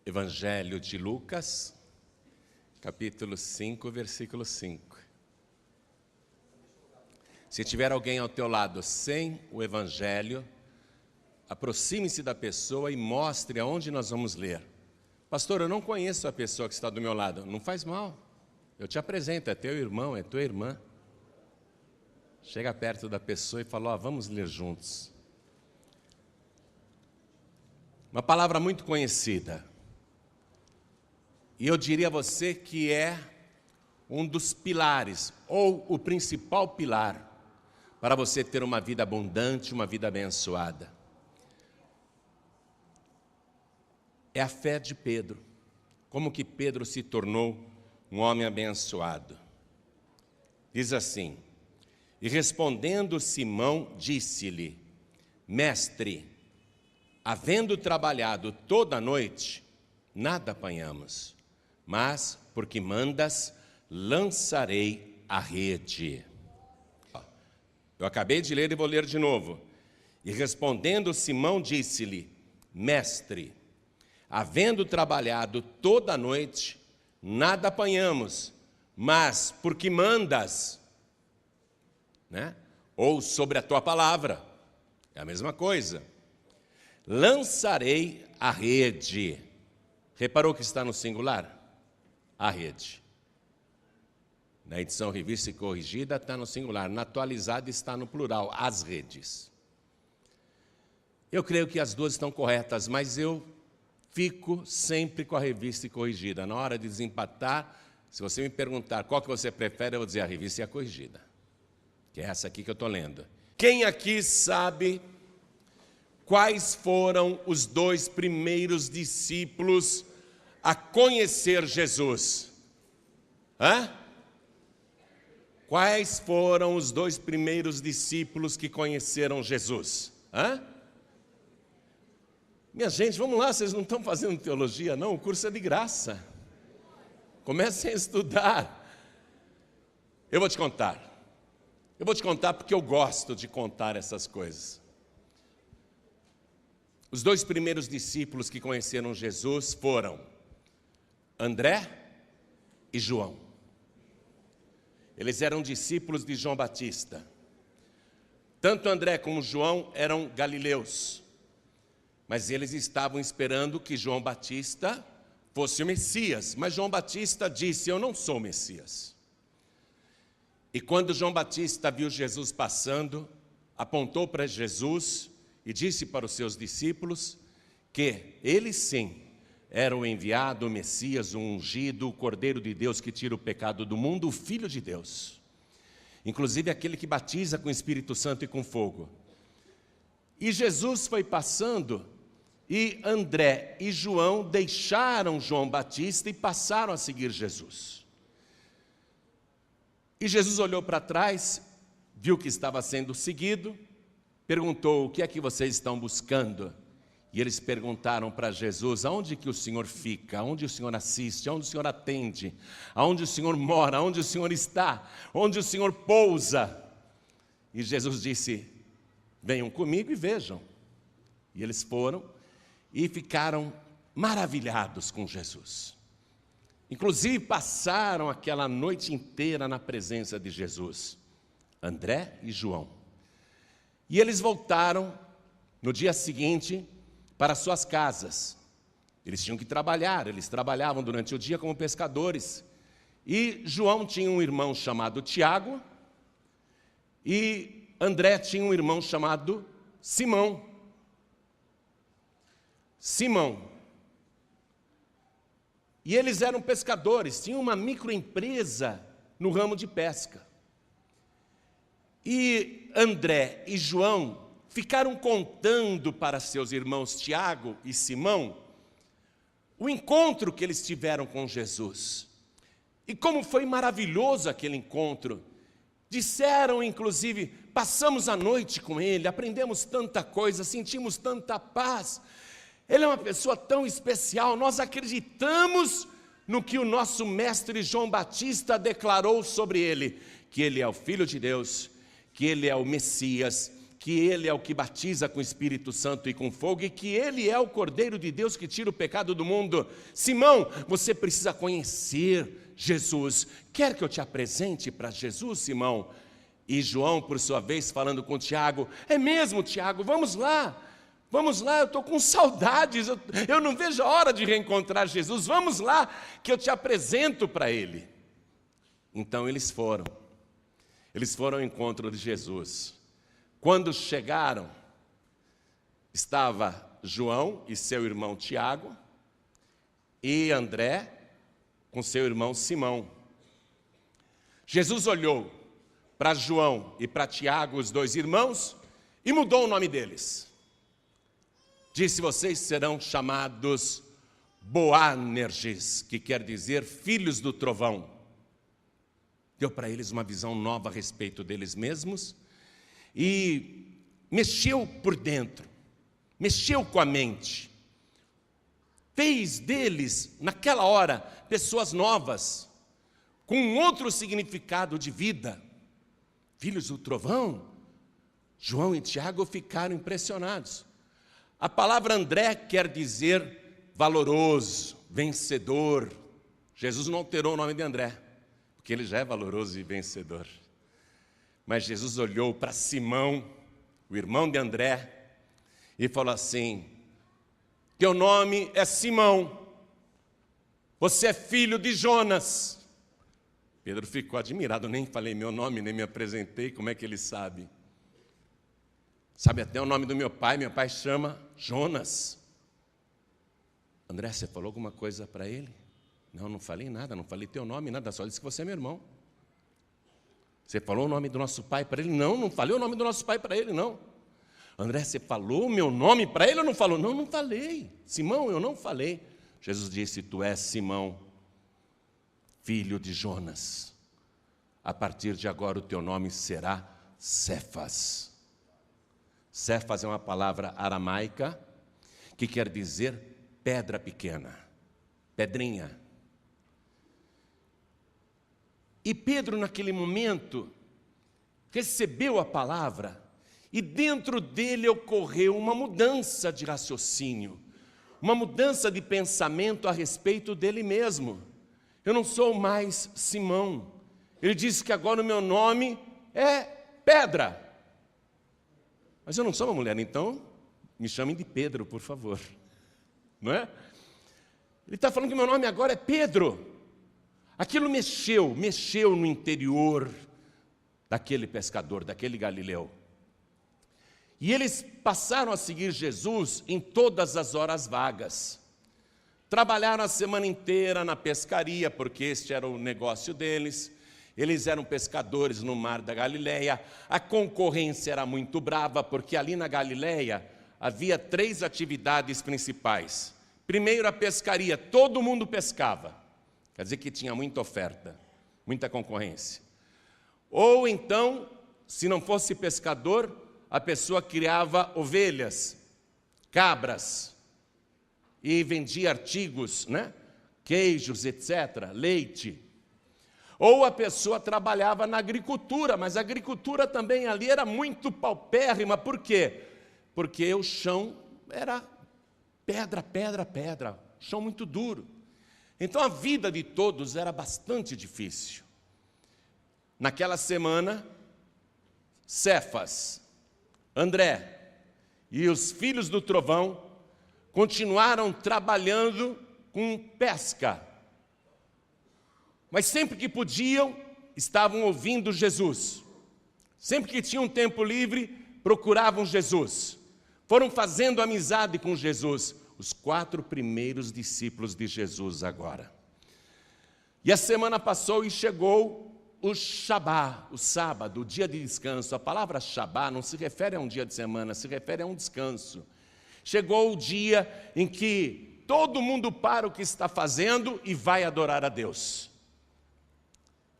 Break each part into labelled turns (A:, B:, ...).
A: Evangelho de Lucas, capítulo 5, versículo 5. Se tiver alguém ao teu lado sem o Evangelho, aproxime-se da pessoa e mostre aonde nós vamos ler. Pastor, eu não conheço a pessoa que está do meu lado. Não faz mal, eu te apresento, é teu irmão, é tua irmã. Chega perto da pessoa e fala, vamos ler juntos. Uma palavra muito conhecida. E eu diria a você que é um dos pilares, ou o principal pilar, para você ter uma vida abundante, uma vida abençoada. É a fé de Pedro. Como que Pedro se tornou um homem abençoado? Diz assim, e respondendo Simão, disse-lhe, Mestre, havendo trabalhado toda a noite, nada apanhamos. Mas, porque mandas, lançarei a rede. Eu acabei de ler e vou ler de novo. E respondendo Simão, disse-lhe, Mestre, havendo trabalhado toda a noite, nada apanhamos, mas porque mandas, né? Ou sobre a tua palavra, é a mesma coisa. Lançarei a rede. Reparou que está no singular? A rede. Na edição revista e corrigida está no singular, na atualizada está no plural, as redes. Eu creio que as duas estão corretas, mas eu fico sempre com a revista e corrigida. Na hora de desempatar, se você me perguntar qual que você prefere, eu vou dizer a revista e a corrigida, que é essa aqui que eu estou lendo. Quem aqui sabe quais foram os dois primeiros discípulos a conhecer Jesus? Quais foram os dois primeiros discípulos que conheceram Jesus? Minha gente, vamos lá, vocês não estão fazendo teologia, não? O curso é de graça. Comecem a estudar. Eu vou te contar. Eu vou te contar porque eu gosto de contar essas coisas. Os dois primeiros discípulos que conheceram Jesus foram André e João. Eles eram discípulos de João Batista. Tanto André como João eram galileus, mas eles estavam esperando que João Batista fosse o Messias. Mas João Batista disse, eu não sou o Messias. E quando João Batista viu Jesus passando, apontou para Jesus e disse para os seus discípulos que ele sim era o enviado, o Messias, o ungido, o Cordeiro de Deus que tira o pecado do mundo, o Filho de Deus. Inclusive aquele que batiza com o Espírito Santo e com fogo. E Jesus foi passando e André e João deixaram João Batista e passaram a seguir Jesus. E Jesus olhou para trás, viu que estava sendo seguido, perguntou, o que é que vocês estão buscando? E eles perguntaram para Jesus, aonde que o Senhor fica? Aonde o Senhor assiste? Aonde o Senhor atende? Aonde o Senhor mora? Aonde o Senhor está? Onde o Senhor pousa? E Jesus disse, venham comigo e vejam. E eles foram e ficaram maravilhados com Jesus. Inclusive passaram aquela noite inteira na presença de Jesus, André e João. E eles voltaram no dia seguinte para suas casas. Eles tinham que trabalhar, eles trabalhavam durante o dia como pescadores. E João tinha um irmão chamado Tiago, e André tinha um irmão chamado Simão. E eles eram pescadores, tinham uma microempresa no ramo de pesca. E André e João ficaram contando para seus irmãos Tiago e Simão o encontro que eles tiveram com Jesus. E como foi maravilhoso aquele encontro. Disseram, inclusive, passamos a noite com ele, aprendemos tanta coisa, sentimos tanta paz. Ele é uma pessoa tão especial, nós acreditamos no que o nosso mestre João Batista declarou sobre ele, que ele é o Filho de Deus, que ele é o Messias, que Ele é o que batiza com o Espírito Santo e com fogo, e que Ele é o Cordeiro de Deus que tira o pecado do mundo. Simão, você precisa conhecer Jesus. Quer que eu te apresente para Jesus, Simão? E João, por sua vez, falando com Tiago: é mesmo, Tiago, vamos lá, eu estou com saudades, eu não vejo a hora de reencontrar Jesus, vamos lá, que eu te apresento para Ele. Então eles foram ao encontro de Jesus. Quando chegaram, estava João e seu irmão Tiago, e André com seu irmão Simão. Jesus olhou para João e para Tiago, os dois irmãos, e mudou o nome deles. Disse: vocês serão chamados Boanerges, que quer dizer filhos do trovão. Deu para eles uma visão nova a respeito deles mesmos, e mexeu por dentro, mexeu com a mente, fez deles, naquela hora, pessoas novas, com um outro significado de vida. Filhos do trovão. João e Tiago ficaram impressionados. A palavra André quer dizer valoroso, vencedor. Jesus não alterou o nome de André, porque ele já é valoroso e vencedor. Mas Jesus olhou para Simão, o irmão de André, e falou assim: teu nome é Simão, você é filho de Jonas. Pedro ficou admirado, nem falei meu nome, nem me apresentei, como é que ele sabe? Sabe até o nome do meu pai chama Jonas. André, você falou alguma coisa para ele? Não, não falei nada, não falei teu nome, nada, só disse que você é meu irmão. Você falou o nome do nosso pai para ele? Não, não falei o nome do nosso pai para ele, não. André, você falou o meu nome para ele ou não falou? Não, não falei. Simão, eu não falei. Jesus disse: tu és Simão, filho de Jonas. A partir de agora o teu nome será Cefas. Cefas é uma palavra aramaica que quer dizer pedra pequena, pedrinha. E Pedro, naquele momento, recebeu a palavra e dentro dele ocorreu uma mudança de raciocínio, uma mudança de pensamento a respeito dele mesmo. Eu não sou mais Simão. Ele disse que agora o meu nome é Pedra. Mas eu não sou uma mulher, então me chamem de Pedro, por favor. Não é? Ele está falando que meu nome agora é Pedro. Aquilo mexeu no interior daquele pescador, daquele galileu. E eles passaram a seguir Jesus em todas as horas vagas. Trabalharam a semana inteira na pescaria, porque este era o negócio deles. Eles eram pescadores no mar da Galileia. A concorrência era muito brava, porque ali na Galileia havia 3 atividades principais. Primeiro, a pescaria, todo mundo pescava. Quer dizer que tinha muita oferta, muita concorrência. Ou então, se não fosse pescador, a pessoa criava ovelhas, cabras, e vendia artigos, né? Queijos, etc., leite. Ou a pessoa trabalhava na agricultura, mas a agricultura também ali era muito paupérrima. Por quê? Porque o chão era pedra, chão muito duro. Então a vida de todos era bastante difícil. Naquela semana, Cefas, André e os filhos do trovão continuaram trabalhando com pesca. Mas sempre que podiam, estavam ouvindo Jesus. Sempre que tinham tempo livre, procuravam Jesus. Foram fazendo amizade com Jesus. Os 4 primeiros discípulos de Jesus agora. E a semana passou e chegou o Shabá, o sábado, o dia de descanso. A palavra Shabá não se refere a um dia de semana, se refere a um descanso. Chegou o dia em que todo mundo para o que está fazendo e vai adorar a Deus.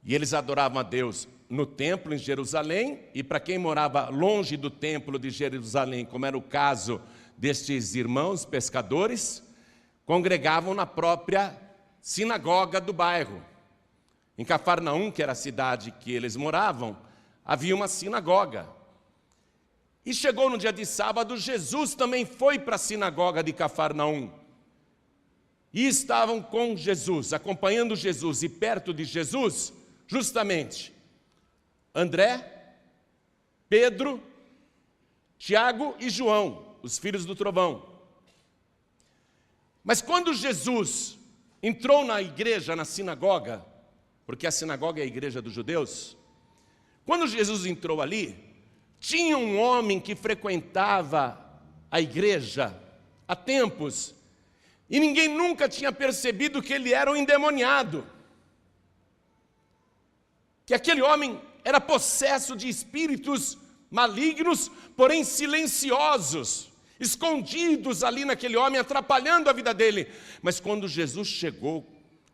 A: E eles adoravam a Deus no templo em Jerusalém, e para quem morava longe do templo de Jerusalém, como era o caso destes irmãos pescadores, congregavam na própria sinagoga do bairro. Em Cafarnaum, que era a cidade que eles moravam, havia uma sinagoga. E chegou no dia de sábado, Jesus também foi para a sinagoga de Cafarnaum. E estavam com Jesus, acompanhando Jesus e perto de Jesus, justamente André, Pedro, Tiago e João, os filhos do trovão. Mas quando Jesus entrou na igreja, na sinagoga, porque a sinagoga é a igreja dos judeus, quando Jesus entrou ali, tinha um homem que frequentava a igreja há tempos, e ninguém nunca tinha percebido que ele era um endemoniado. Que aquele homem era possesso de espíritos malignos, porém silenciosos, escondidos ali naquele homem, atrapalhando a vida dele. Mas quando Jesus chegou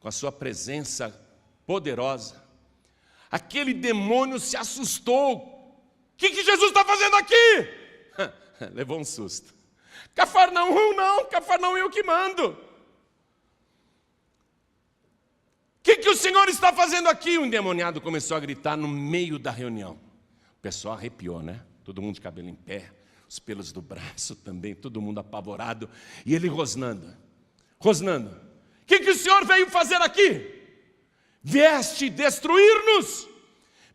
A: com a sua presença poderosa, aquele demônio se assustou. O que Jesus está fazendo aqui? Levou um susto. Cafarnaum não, Cafarnaum eu que mando. O que o Senhor está fazendo aqui? O endemoniado começou a gritar no meio da reunião. O pessoal arrepiou, né? Todo mundo de cabelo em pé, os pelos do braço também, todo mundo apavorado. E ele rosnando. O que o Senhor veio fazer aqui? Vieste destruir-nos?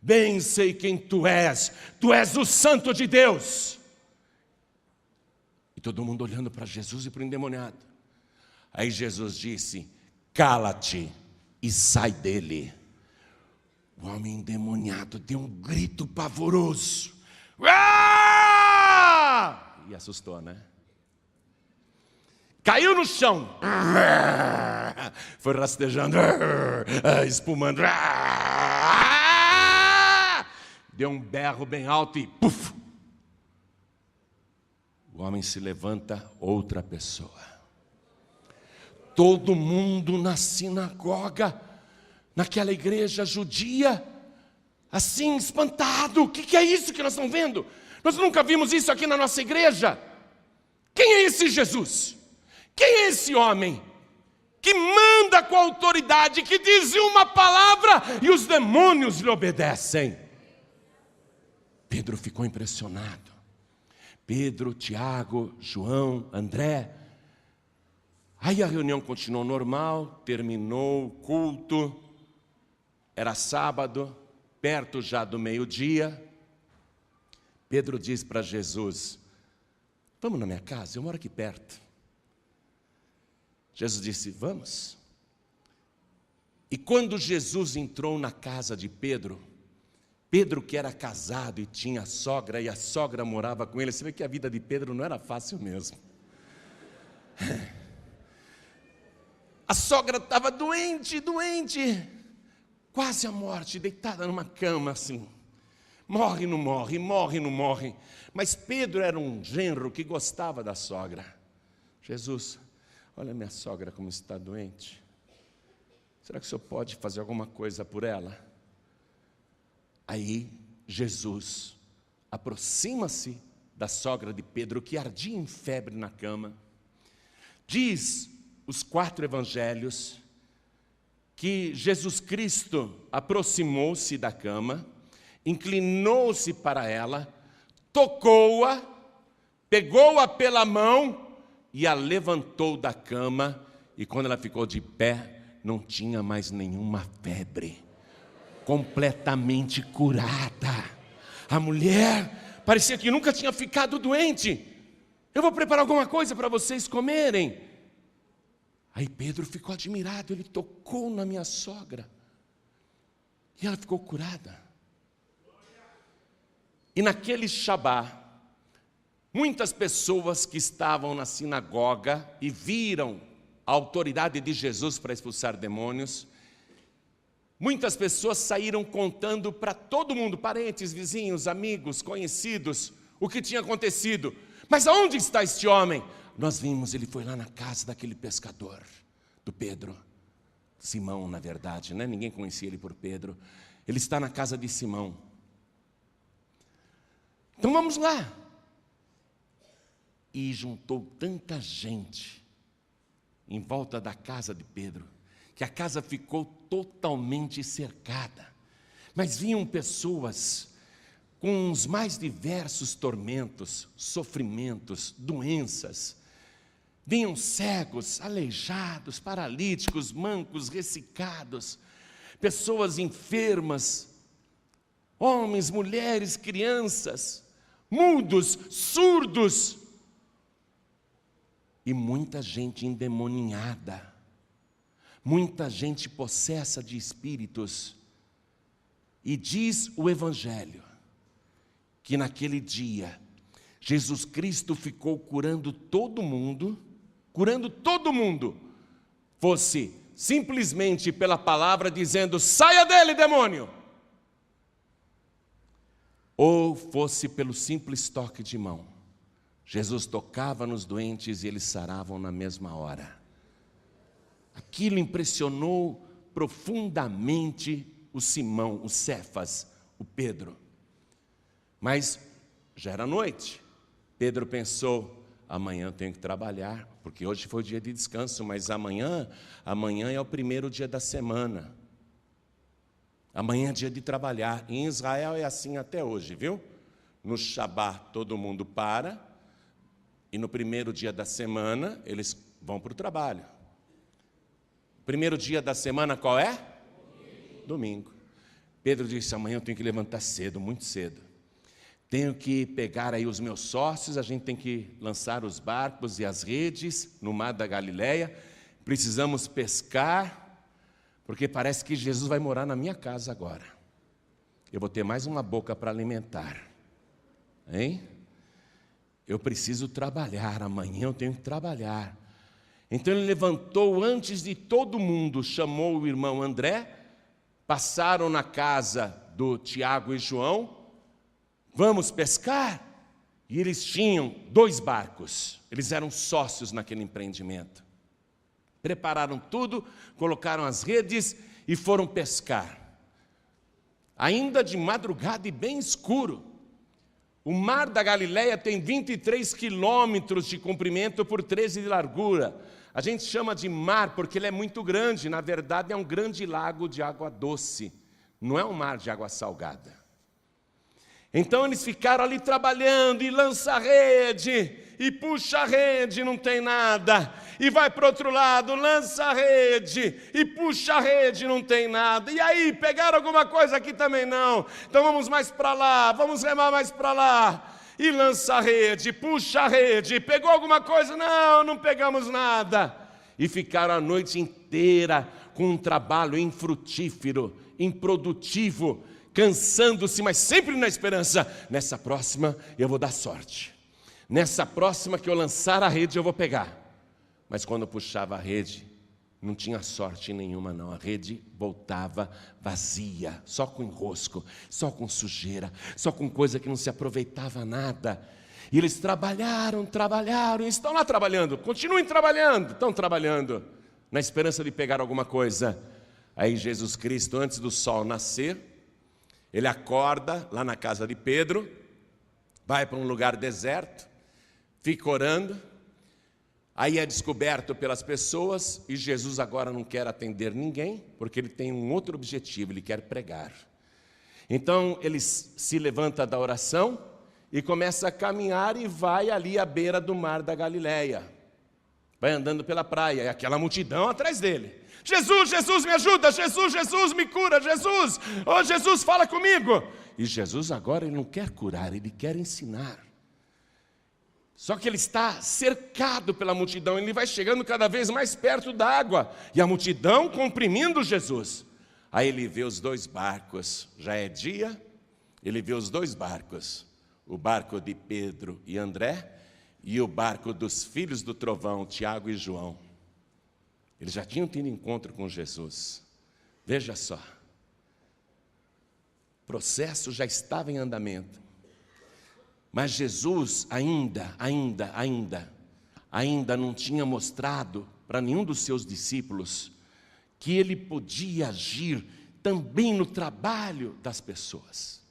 A: Bem sei quem tu és o Santo de Deus. E todo mundo olhando para Jesus e para o endemoniado. Aí Jesus disse: cala-te e sai dele. O homem endemoniado deu um grito pavoroso. Ah! E assustou, né? Caiu no chão. Foi rastejando, espumando. Deu um berro bem alto e puf! O homem se levanta, outra pessoa. Todo mundo na sinagoga, naquela igreja judia, assim espantado. O que é isso que nós estamos vendo? Nós nunca vimos isso aqui na nossa igreja. Quem é esse Jesus? Quem é esse homem que manda com autoridade, que diz uma palavra e os demônios lhe obedecem? Pedro ficou impressionado. Pedro, Tiago, João, André. Aí a reunião continuou normal, terminou o culto. Era sábado, perto já do meio-dia. Pedro diz para Jesus: vamos na minha casa, eu moro aqui perto. Jesus disse: vamos. E quando Jesus entrou na casa de Pedro, Pedro que era casado e tinha sogra, e a sogra morava com ele, você vê que a vida de Pedro não era fácil mesmo. A sogra estava doente, quase à morte, deitada numa cama assim. Morre, não morre, morre, não morre. Mas Pedro era um genro que gostava da sogra. Jesus, olha minha sogra como está doente. Será que o senhor pode fazer alguma coisa por ela? Aí Jesus aproxima-se da sogra de Pedro, que ardia em febre na cama. Diz os 4 evangelhos que Jesus Cristo aproximou-se da cama, inclinou-se para ela, tocou-a, pegou-a pela mão e a levantou da cama. E quando ela ficou de pé, não tinha mais nenhuma febre. Completamente curada. A mulher parecia que nunca tinha ficado doente. Eu vou preparar alguma coisa para vocês comerem. Aí Pedro ficou admirado, ele tocou na minha sogra. E ela ficou curada. E naquele Shabá, muitas pessoas que estavam na sinagoga e viram a autoridade de Jesus para expulsar demônios, muitas pessoas saíram contando para todo mundo, parentes, vizinhos, amigos, conhecidos, o que tinha acontecido. Mas aonde está este homem? Nós vimos, ele foi lá na casa daquele pescador, do Pedro. Simão, na verdade, né? Ninguém conhecia ele por Pedro. Ele está na casa de Simão. Então vamos lá. E juntou tanta gente em volta da casa de Pedro, que a casa ficou totalmente cercada. Mas vinham pessoas com os mais diversos tormentos, sofrimentos, doenças. Vinham cegos, aleijados, paralíticos, mancos, ressecados, pessoas enfermas, homens, mulheres, crianças, mudos, surdos, e muita gente endemoninhada, muita gente possessa de espíritos. E diz o Evangelho que naquele dia Jesus Cristo ficou curando todo mundo, fosse simplesmente pela palavra dizendo: saia dele, demônio, ou fosse pelo simples toque de mão. Jesus tocava nos doentes e eles saravam na mesma hora. Aquilo impressionou profundamente o Simão, o Cefas, o Pedro. Mas já era noite. Pedro pensou: amanhã eu tenho que trabalhar, porque hoje foi o dia de descanso, mas amanhã é o primeiro dia da semana. Amanhã é dia de trabalhar. Em Israel é assim até hoje, viu? No Shabat todo mundo para, e no primeiro dia da semana eles vão para o trabalho. Primeiro dia da semana qual é? Domingo. Pedro disse: amanhã eu tenho que levantar cedo, muito cedo. Tenho que pegar aí os meus sócios, a gente tem que lançar os barcos e as redes no mar da Galileia. Precisamos pescar, porque parece que Jesus vai morar na minha casa agora. Eu vou ter mais uma boca para alimentar. Hein? Eu preciso trabalhar, amanhã eu tenho que trabalhar. Então ele levantou antes de todo mundo, chamou o irmão André, passaram na casa do Tiago e João. Vamos pescar? E eles tinham 2 barcos, eles eram sócios naquele empreendimento. Prepararam tudo, colocaram as redes e foram pescar. Ainda de madrugada e bem escuro. O mar da Galileia tem 23 quilômetros de comprimento por 13 de largura. A gente chama de mar porque ele é muito grande, na verdade é um grande lago de água doce, não é um mar de água salgada. Então eles ficaram ali trabalhando, e lança a rede, e puxa a rede, não tem nada, e vai para o outro lado, lança a rede, e puxa a rede, não tem nada, e aí, pegaram alguma coisa aqui também não, então vamos mais para lá, vamos remar mais para lá, e lança a rede, puxa a rede, pegou alguma coisa? Não, não pegamos nada, e ficaram a noite inteira com um trabalho infrutífero, improdutivo, cansando-se, mas sempre na esperança: nessa próxima eu vou dar sorte, nessa próxima que eu lançar a rede eu vou pegar. Mas quando eu puxava a rede, não tinha sorte nenhuma não, a rede voltava vazia, só com enrosco, só com sujeira, só com coisa que não se aproveitava nada. E eles trabalharam, e estão lá trabalhando, continuem trabalhando, estão trabalhando, na esperança de pegar alguma coisa. Aí Jesus Cristo, antes do sol nascer, ele acorda lá na casa de Pedro, vai para um lugar deserto, fica orando, aí é descoberto pelas pessoas, e Jesus agora não quer atender ninguém, porque ele tem um outro objetivo, ele quer pregar. Então ele se levanta da oração e começa a caminhar e vai ali à beira do mar da Galileia. Vai andando pela praia, e aquela multidão atrás dele. Jesus, Jesus, me ajuda, Jesus, Jesus, me cura, Jesus, oh Jesus, fala comigo. E Jesus agora ele não quer curar, ele quer ensinar. Só que ele está cercado pela multidão, ele vai chegando cada vez mais perto da água, e a multidão comprimindo Jesus. Aí ele vê os 2 barcos, já é dia, ele vê os 2 barcos, o barco de Pedro e André, e o barco dos filhos do trovão, Tiago e João. Eles já tinham tido encontro com Jesus. Veja só. O processo já estava em andamento. Mas Jesus ainda não tinha mostrado para nenhum dos seus discípulos que ele podia agir também no trabalho das pessoas.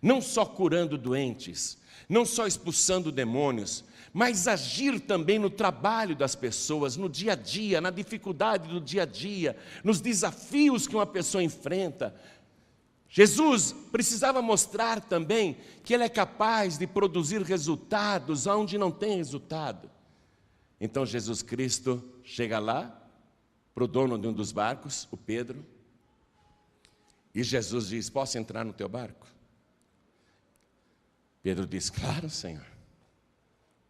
A: Não só curando doentes, não só expulsando demônios, mas agir também no trabalho das pessoas, no dia a dia, na dificuldade do dia a dia, nos desafios que uma pessoa enfrenta. Jesus precisava mostrar também que Ele é capaz de produzir resultados onde não tem resultado. Então Jesus Cristo chega lá, para o dono de um dos barcos, o Pedro, e Jesus diz: posso entrar no teu barco? Pedro diz: claro, Senhor,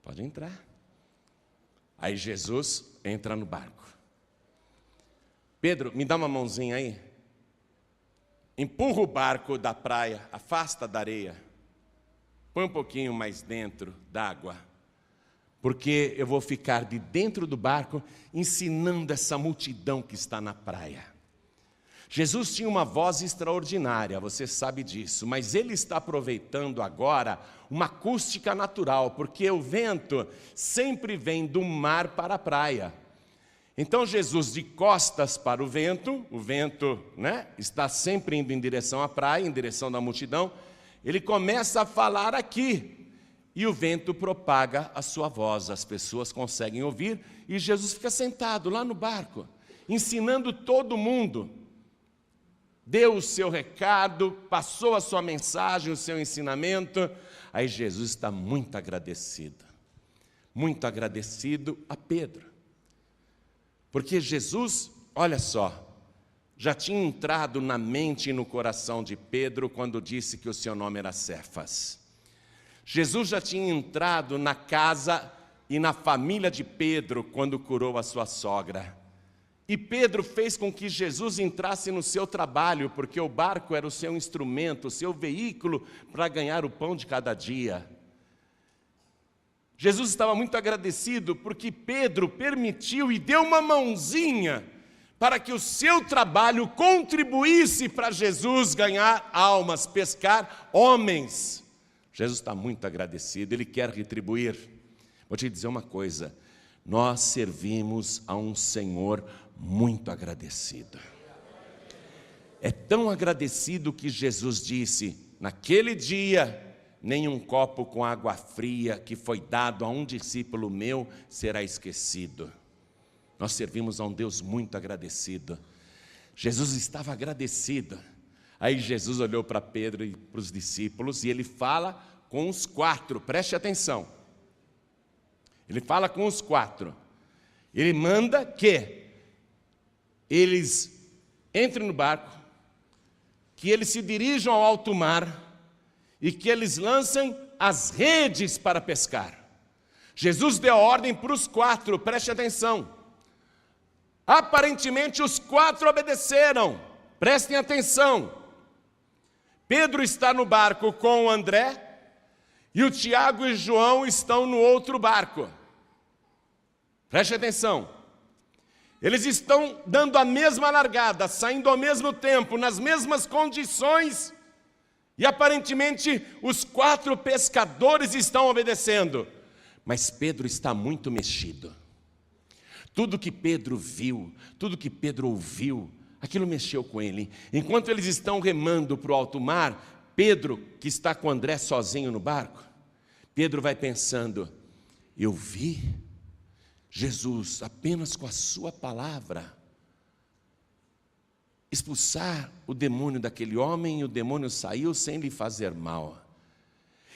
A: pode entrar. Aí Jesus entra no barco. Pedro, me dá uma mãozinha aí. Empurra o barco da praia, afasta da areia, põe um pouquinho mais dentro d'água, porque eu vou ficar de dentro do barco ensinando essa multidão que está na praia. Jesus tinha uma voz extraordinária, você sabe disso, mas Ele está aproveitando agora uma acústica natural, porque o vento sempre vem do mar para a praia. Então Jesus, de costas para o vento está sempre indo em direção à praia, em direção da multidão, ele começa a falar aqui, e o vento propaga a sua voz, as pessoas conseguem ouvir, e Jesus fica sentado lá no barco, ensinando todo mundo. Deu o seu recado, passou a sua mensagem, o seu ensinamento. Aí Jesus está muito agradecido a Pedro. Porque Jesus, olha só, já tinha entrado na mente e no coração de Pedro quando disse que o seu nome era Cefas. Jesus já tinha entrado na casa e na família de Pedro quando curou a sua sogra. E Pedro fez com que Jesus entrasse no seu trabalho, porque o barco era o seu instrumento, o seu veículo para ganhar o pão de cada dia. Jesus estava muito agradecido porque Pedro permitiu e deu uma mãozinha para que o seu trabalho contribuísse para Jesus ganhar almas, pescar homens. Jesus está muito agradecido, Ele quer retribuir. Vou te dizer uma coisa, nós servimos a um Senhor muito agradecido. É tão agradecido que Jesus disse, naquele dia, nenhum copo com água fria que foi dado a um discípulo meu será esquecido. Nós servimos a um Deus muito agradecido. Jesus estava agradecido. Aí Jesus olhou para Pedro e para os discípulos e Ele fala com os 4, preste atenção. Ele fala com os 4. Ele manda que eles entrem no barco, que eles se dirijam ao alto mar e que eles lancem as redes para pescar. Jesus deu ordem para os 4, preste atenção. Aparentemente os 4 obedeceram, prestem atenção. Pedro está no barco com o André, e o Tiago e João estão no outro barco. Preste atenção. Eles estão dando a mesma largada, saindo ao mesmo tempo, nas mesmas condições, e aparentemente os 4 pescadores estão obedecendo. Mas Pedro está muito mexido. Tudo que Pedro viu, tudo que Pedro ouviu, aquilo mexeu com ele. Enquanto eles estão remando para o alto mar, Pedro, que está com André sozinho no barco, Pedro vai pensando, eu vi Jesus apenas com a sua palavra expulsar o demônio daquele homem, e o demônio saiu sem lhe fazer mal.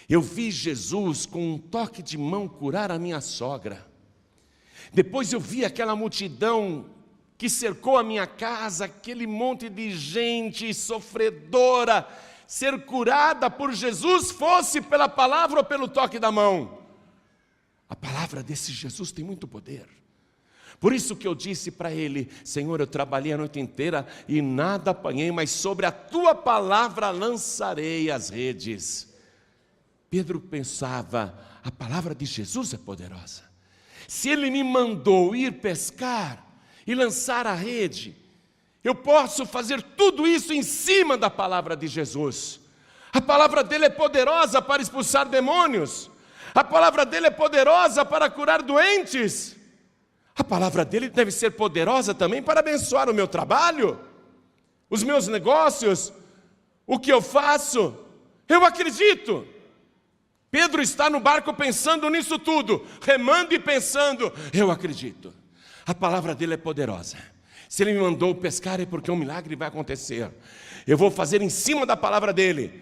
A: Eu vi Jesus com um toque de mão curar a minha sogra. Depois eu vi aquela multidão que cercou a minha casa, aquele monte de gente sofredora, ser curada por Jesus, fosse pela palavra ou pelo toque da mão. A palavra desse Jesus tem muito poder. Por isso que eu disse para ele, Senhor, eu trabalhei a noite inteira e nada apanhei, mas sobre a tua palavra lançarei as redes. Pedro pensava, a palavra de Jesus é poderosa. Se Ele me mandou ir pescar e lançar a rede, eu posso fazer tudo isso em cima da palavra de Jesus. A palavra dele é poderosa para expulsar demônios. A palavra dele é poderosa para curar doentes. A palavra dele deve ser poderosa também para abençoar o meu trabalho, os meus negócios, o que eu faço. Eu acredito. Pedro está no barco pensando nisso tudo, remando e pensando, eu acredito. A palavra dele é poderosa. Se Ele me mandou pescar é porque um milagre vai acontecer. Eu vou fazer em cima da palavra dEle.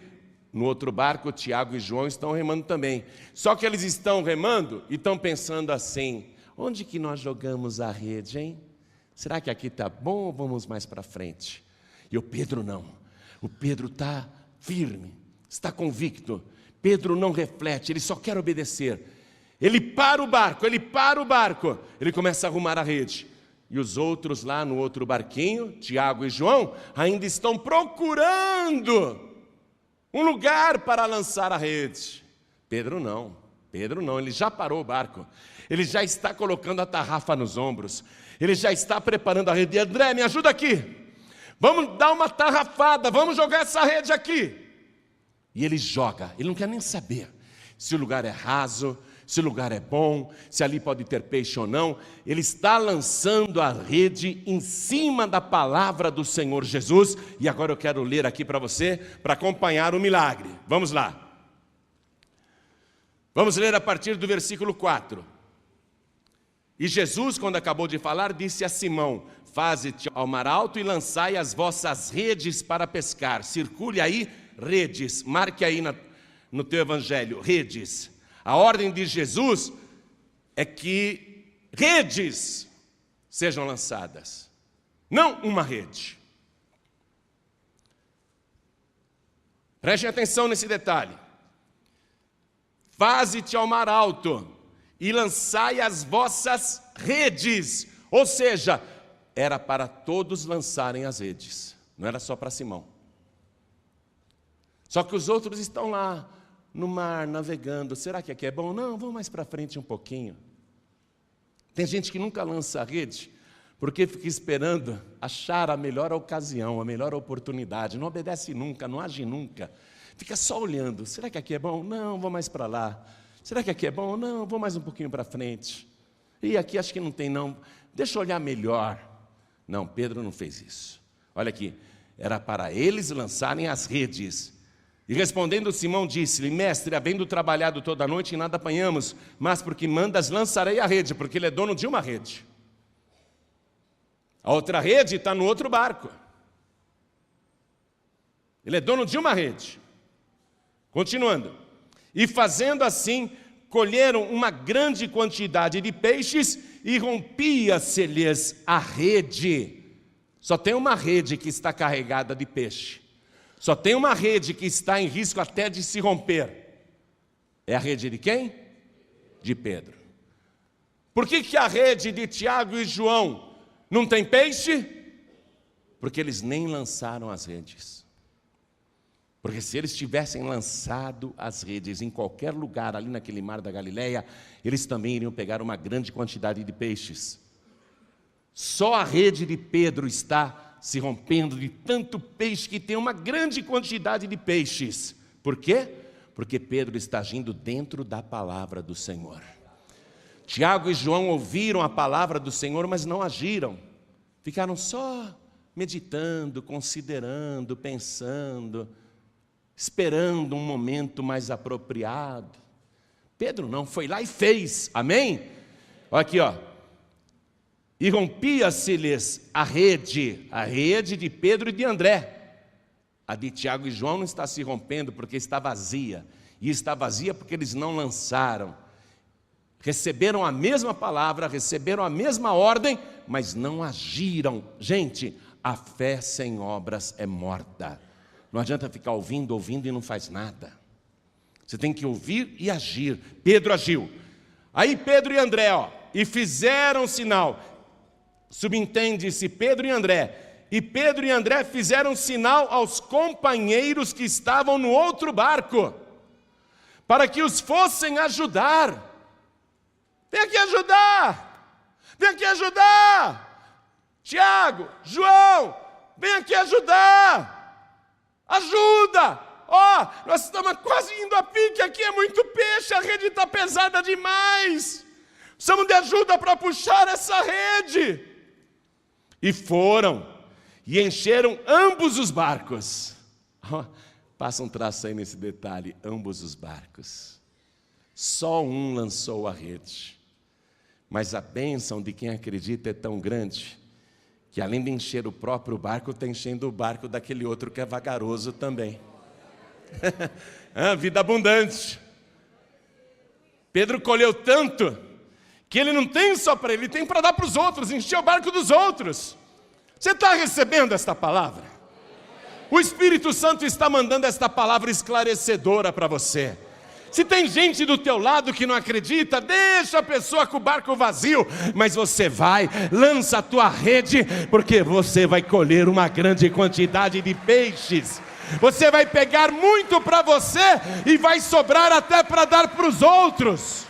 A: No outro barco, Tiago e João estão remando também. Só que eles estão remando e estão pensando assim: onde que nós jogamos a rede, hein? Será que aqui está bom ou vamos mais para frente? E o Pedro não. O Pedro está firme, está convicto. Pedro não reflete, ele só quer obedecer. Ele para o barco, ele começa a arrumar a rede. E os outros lá no outro barquinho, Tiago e João, ainda estão procurando um lugar para lançar a rede. Pedro não, ele já parou o barco. Ele já está colocando a tarrafa nos ombros. Ele já está preparando a rede. André, me ajuda aqui. Vamos dar uma tarrafada, vamos jogar essa rede aqui. E ele joga, ele não quer nem saber se o lugar é raso, se o lugar é bom, se ali pode ter peixe ou não. Ele está lançando a rede em cima da palavra do Senhor Jesus. E agora eu quero ler aqui para você, para acompanhar o milagre. Vamos lá. Vamos ler a partir do versículo 4. E Jesus, quando acabou de falar, disse a Simão: faze-te ao mar alto e lançai as vossas redes para pescar. Circule aí, redes. Marque aí no teu evangelho, redes. A ordem de Jesus é que redes sejam lançadas, não uma rede. Prestem atenção nesse detalhe. Faze-te ao mar alto e lançai as vossas redes. Ou seja, era para todos lançarem as redes, não era só para Simão. Só que os outros estão lá no mar, navegando. Será que aqui é bom? Não, vamos mais para frente um pouquinho. Tem gente que nunca lança a rede, porque fica esperando achar a melhor ocasião, a melhor oportunidade. Não obedece nunca, não age nunca. Fica só olhando. Será que aqui é bom? Não, vou mais para lá. Será que aqui é bom? Não, vou mais um pouquinho para frente. E aqui acho que não tem não. Deixa eu olhar melhor. Não, Pedro não fez isso. Olha aqui, era para eles lançarem as redes. E respondendo Simão disse-lhe: mestre, havendo trabalhado toda a noite e nada apanhamos, mas porque mandas lançarei a rede, porque ele é dono de uma rede. A outra rede está no outro barco. Ele é dono de uma rede. Continuando. E fazendo assim, colheram uma grande quantidade de peixes e rompia-se-lhes a rede. Só tem uma rede que está carregada de peixe. Só tem uma rede que está em risco até de se romper. É a rede de quem? De Pedro. Por que a rede de Tiago e João não tem peixe? Porque eles nem lançaram as redes. Porque se eles tivessem lançado as redes em qualquer lugar ali naquele mar da Galileia, eles também iriam pegar uma grande quantidade de peixes. Só a rede de Pedro está se rompendo de tanto peixe, que tem uma grande quantidade de peixes. Por quê? Porque Pedro está agindo dentro da palavra do Senhor. Tiago e João ouviram a palavra do Senhor, mas não agiram. Ficaram só meditando, considerando, pensando, esperando um momento mais apropriado. Pedro não, foi lá e fez, amém? Olha aqui, ó. E rompia-se-lhes a rede de Pedro e de André. A de Tiago e João não está se rompendo porque está vazia. E está vazia porque eles não lançaram. Receberam a mesma palavra, receberam a mesma ordem, mas não agiram. Gente, a fé sem obras é morta. Não adianta ficar ouvindo e não faz nada. Você tem que ouvir e agir. Pedro agiu. Aí Pedro e André, ó, e fizeram sinal. Subentende-se Pedro e André. E Pedro e André fizeram sinal aos companheiros que estavam no outro barco, para que os fossem ajudar. Vem aqui ajudar! Vem aqui ajudar! Tiago, João, vem aqui ajudar! Ajuda! Ó, nós estamos quase indo a pique, aqui é muito peixe, a rede está pesada demais. Precisamos de ajuda para puxar essa rede. E foram, e encheram ambos os barcos. Passa um traço aí nesse detalhe, ambos os barcos. Só um lançou a rede. Mas a bênção de quem acredita é tão grande, que além de encher o próprio barco, está enchendo o barco daquele outro que é vagaroso também. Vida abundante. Pedro colheu tanto, que ele não tem só para ele tem para dar para os outros, encher o barco dos outros. Você está recebendo esta palavra? O Espírito Santo está mandando esta palavra esclarecedora para você. Se tem gente do teu lado que não acredita, deixa a pessoa com o barco vazio, mas você vai, lança a tua rede, porque você vai colher uma grande quantidade de peixes. Você vai pegar muito para você e vai sobrar até para dar para os outros.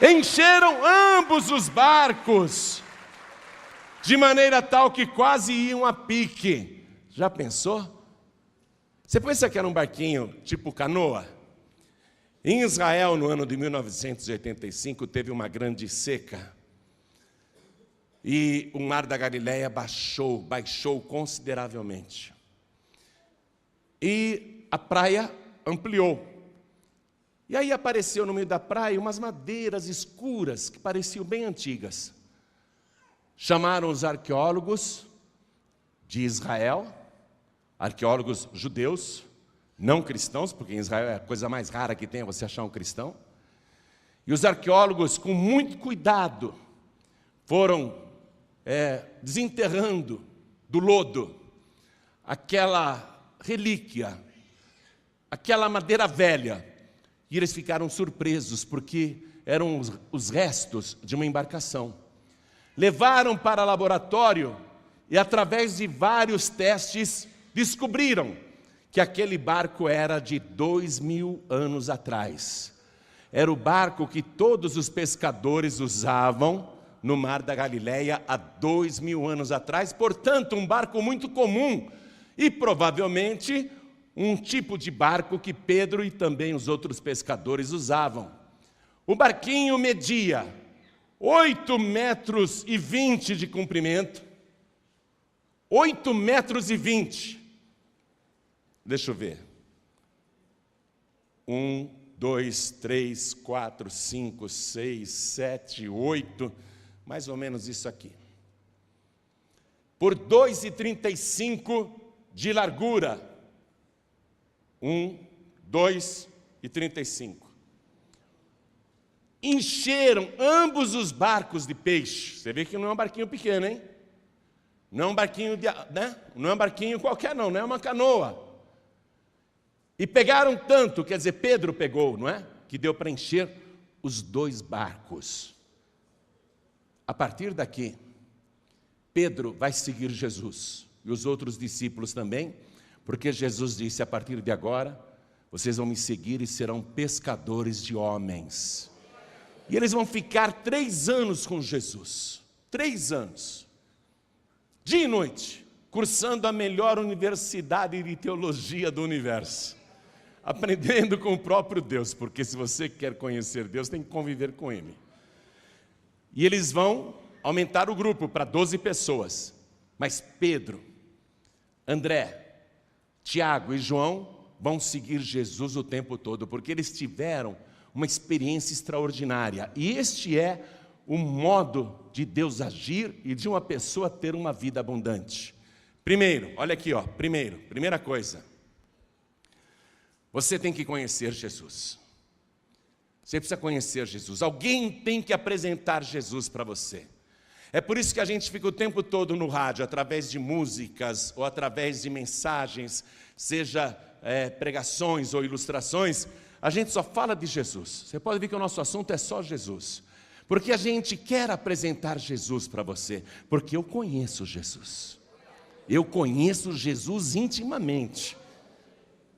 A: Encheram ambos os barcos, de maneira tal que quase iam a pique. Já pensou? Você pensa que era um barquinho tipo canoa? Em Israel, no ano de 1985, teve uma grande seca. E o mar da Galileia baixou consideravelmente. E a praia ampliou. E aí apareceu no meio da praia umas madeiras escuras, que pareciam bem antigas. Chamaram os arqueólogos de Israel, arqueólogos judeus, não cristãos, porque em Israel é a coisa mais rara que tem é você achar um cristão. E os arqueólogos, com muito cuidado, foram desenterrando do lodo aquela relíquia, aquela madeira velha. E eles ficaram surpresos, porque eram os restos de uma embarcação. Levaram para laboratório e, através de vários testes, descobriram que aquele barco era de 2000 anos atrás. Era o barco que todos os pescadores usavam no mar da Galileia há 2000 anos atrás. Portanto, um barco muito comum e provavelmente um tipo de barco que Pedro e também os outros pescadores usavam. O barquinho media 8,20 metros de comprimento, 8,20 metros. Deixa eu ver. 1, 2, 3, 4, 5, 6, 7, 8, mais ou menos isso aqui. Por 2,35 de largura. 1, 2 e 35. Encheram ambos os barcos de peixe. Você vê que não é um barquinho pequeno, hein? Não é um barquinho, Não é um barquinho qualquer, não é uma canoa. E pegaram tanto, quer dizer, Pedro pegou, não é? Que deu para encher os 2 barcos. A partir daqui, Pedro vai seguir Jesus, e os outros discípulos também, porque Jesus disse, a partir de agora, vocês vão me seguir e serão pescadores de homens. E eles vão ficar 3 anos com Jesus. 3 anos. Dia e noite, cursando a melhor universidade de teologia do universo. Aprendendo com o próprio Deus, porque se você quer conhecer Deus, tem que conviver com Ele. E eles vão aumentar o grupo para 12 pessoas. Mas Pedro, André, Tiago e João vão seguir Jesus o tempo todo, porque eles tiveram uma experiência extraordinária. E este é o modo de Deus agir e de uma pessoa ter uma vida abundante. Primeiro, olha aqui, primeira coisa. Você tem que conhecer Jesus. Você precisa conhecer Jesus. Alguém tem que apresentar Jesus para você. É por isso que a gente fica o tempo todo no rádio, através de músicas ou através de mensagens, seja pregações ou ilustrações, a gente só fala de Jesus. Você pode ver que o nosso assunto é só Jesus. Porque a gente quer apresentar Jesus para você, porque eu conheço Jesus. Eu conheço Jesus intimamente.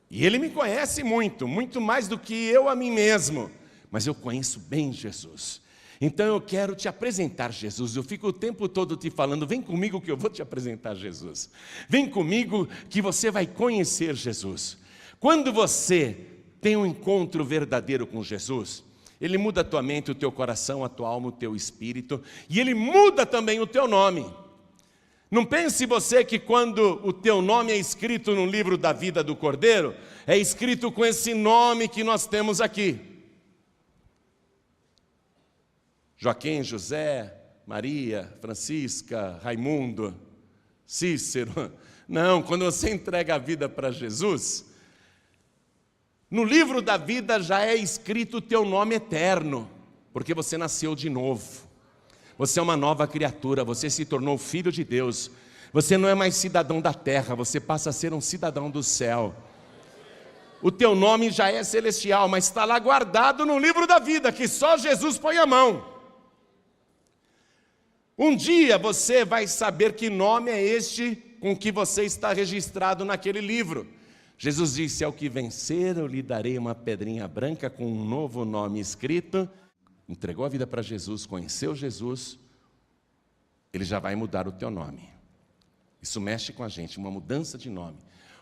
A: E Ele me conhece muito, muito mais do que eu a mim mesmo. Mas eu conheço bem Jesus. Então eu quero te apresentar Jesus. Eu fico o tempo todo te falando, vem comigo que eu vou te apresentar Jesus. Vem comigo que você vai conhecer Jesus. Quando você tem um encontro verdadeiro com Jesus, Ele muda a tua mente, o teu coração, a tua alma, o teu espírito. E Ele muda também o teu nome. Não pense você que quando o teu nome é escrito no livro da vida do Cordeiro, é escrito com esse nome que nós temos aqui. Joaquim, José, Maria, Francisca, Raimundo, Cícero. Não, quando você entrega a vida para Jesus, no livro da vida já é escrito o teu nome eterno, porque você nasceu de novo. Você é uma nova criatura, você se tornou filho de Deus. Você não é mais cidadão da terra, você passa a ser um cidadão do céu. O teu nome já é celestial, mas está lá guardado no livro da vida, que só Jesus põe a mão. Um dia você vai saber que nome é este com que você está registrado naquele livro. Jesus disse: ao que vencer eu lhe darei uma pedrinha branca com um novo nome escrito. Entregou a vida para Jesus, conheceu Jesus, Ele já vai mudar o teu nome. Isso mexe com a gente, uma mudança de nome,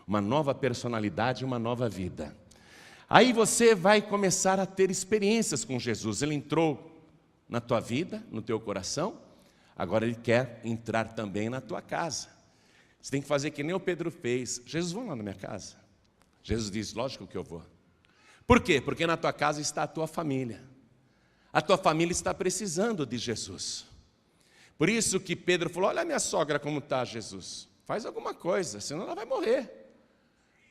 A: uma nova personalidade, uma nova vida. Aí você vai começar a ter experiências com Jesus. Ele entrou na tua vida, no teu coração, agora Ele quer entrar também na tua casa. Você tem que fazer que nem o Pedro fez. Jesus, vamos lá na minha casa? Jesus diz: lógico que eu vou. Por quê? Porque na tua casa está a tua família. A tua família está precisando de Jesus. Por isso que Pedro falou: olha a minha sogra como está, Jesus. Faz alguma coisa, senão ela vai morrer.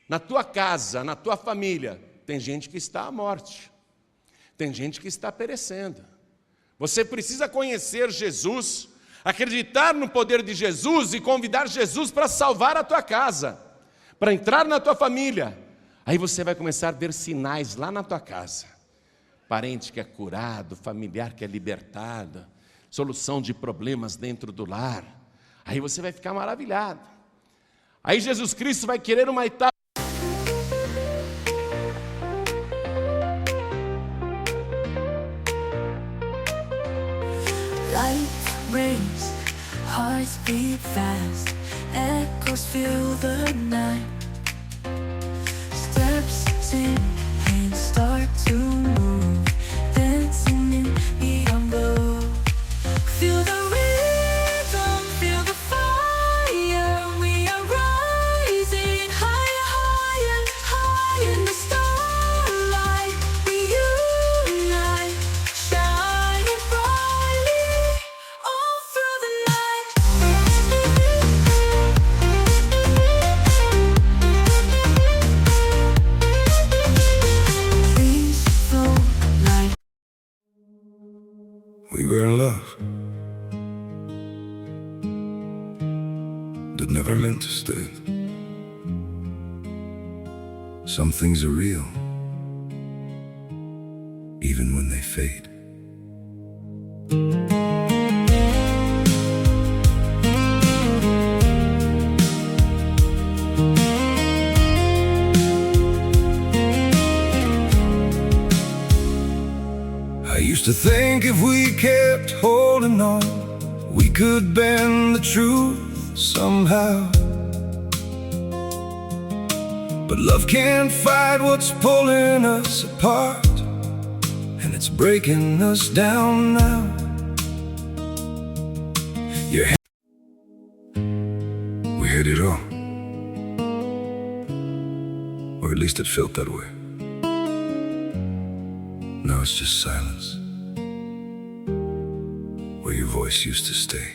A: Na tua casa, na tua família, tem gente que está à morte. Tem gente que está perecendo. Você precisa conhecer Jesus, acreditar no poder de Jesus e convidar Jesus para salvar a tua casa, para entrar na tua família. Aí você vai começar a ver sinais lá na tua casa. Parente que é curado, familiar que é libertado, solução de problemas dentro do lar. Aí você vai ficar maravilhado. Aí Jesus Cristo vai querer uma etapa.
B: Life rains, hearts beat fast, echoes fill the night. Steps in, hands start to move, dancing in neon glow. Feel the rhythm, feel the fire. We are rising higher, higher, higher in the starlight. We unite, shining brightly all through the night. These flow like
C: We were in love, that never meant to stay. Some things are real, even when they fade. I used to think if we kept holding on, we could bend the truth somehow. But love can't fight what's pulling us apart, and it's breaking us down now. Yeah, we had it all, or at least it felt that way. Now it's just silence, where your voice used to stay.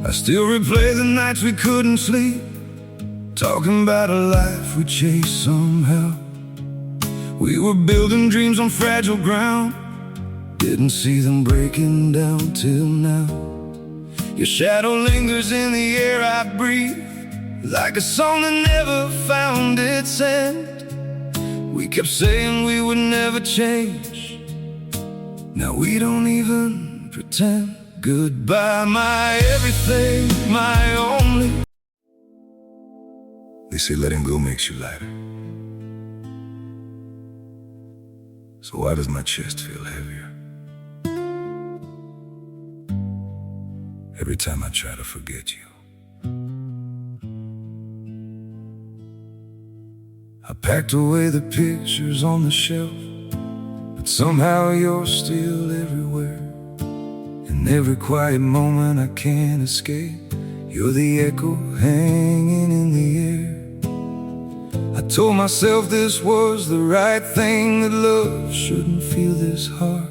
C: I still replay the nights we couldn't sleep, talking about a life we chased somehow. We were building dreams on fragile ground, didn't see them breaking down till now. Your shadow lingers in the air I breathe, like a song that never found its end. We kept saying we would never change, now we don't even pretend. Goodbye, my everything, my only. They say letting go makes you lighter, so why does my chest feel heavier every time I try to forget you? I packed away the pictures on the shelf, but somehow you're still everywhere. In every quiet moment I can't escape, you're the echo hanging in the air. I told myself this was the right thing, that love shouldn't feel this hard.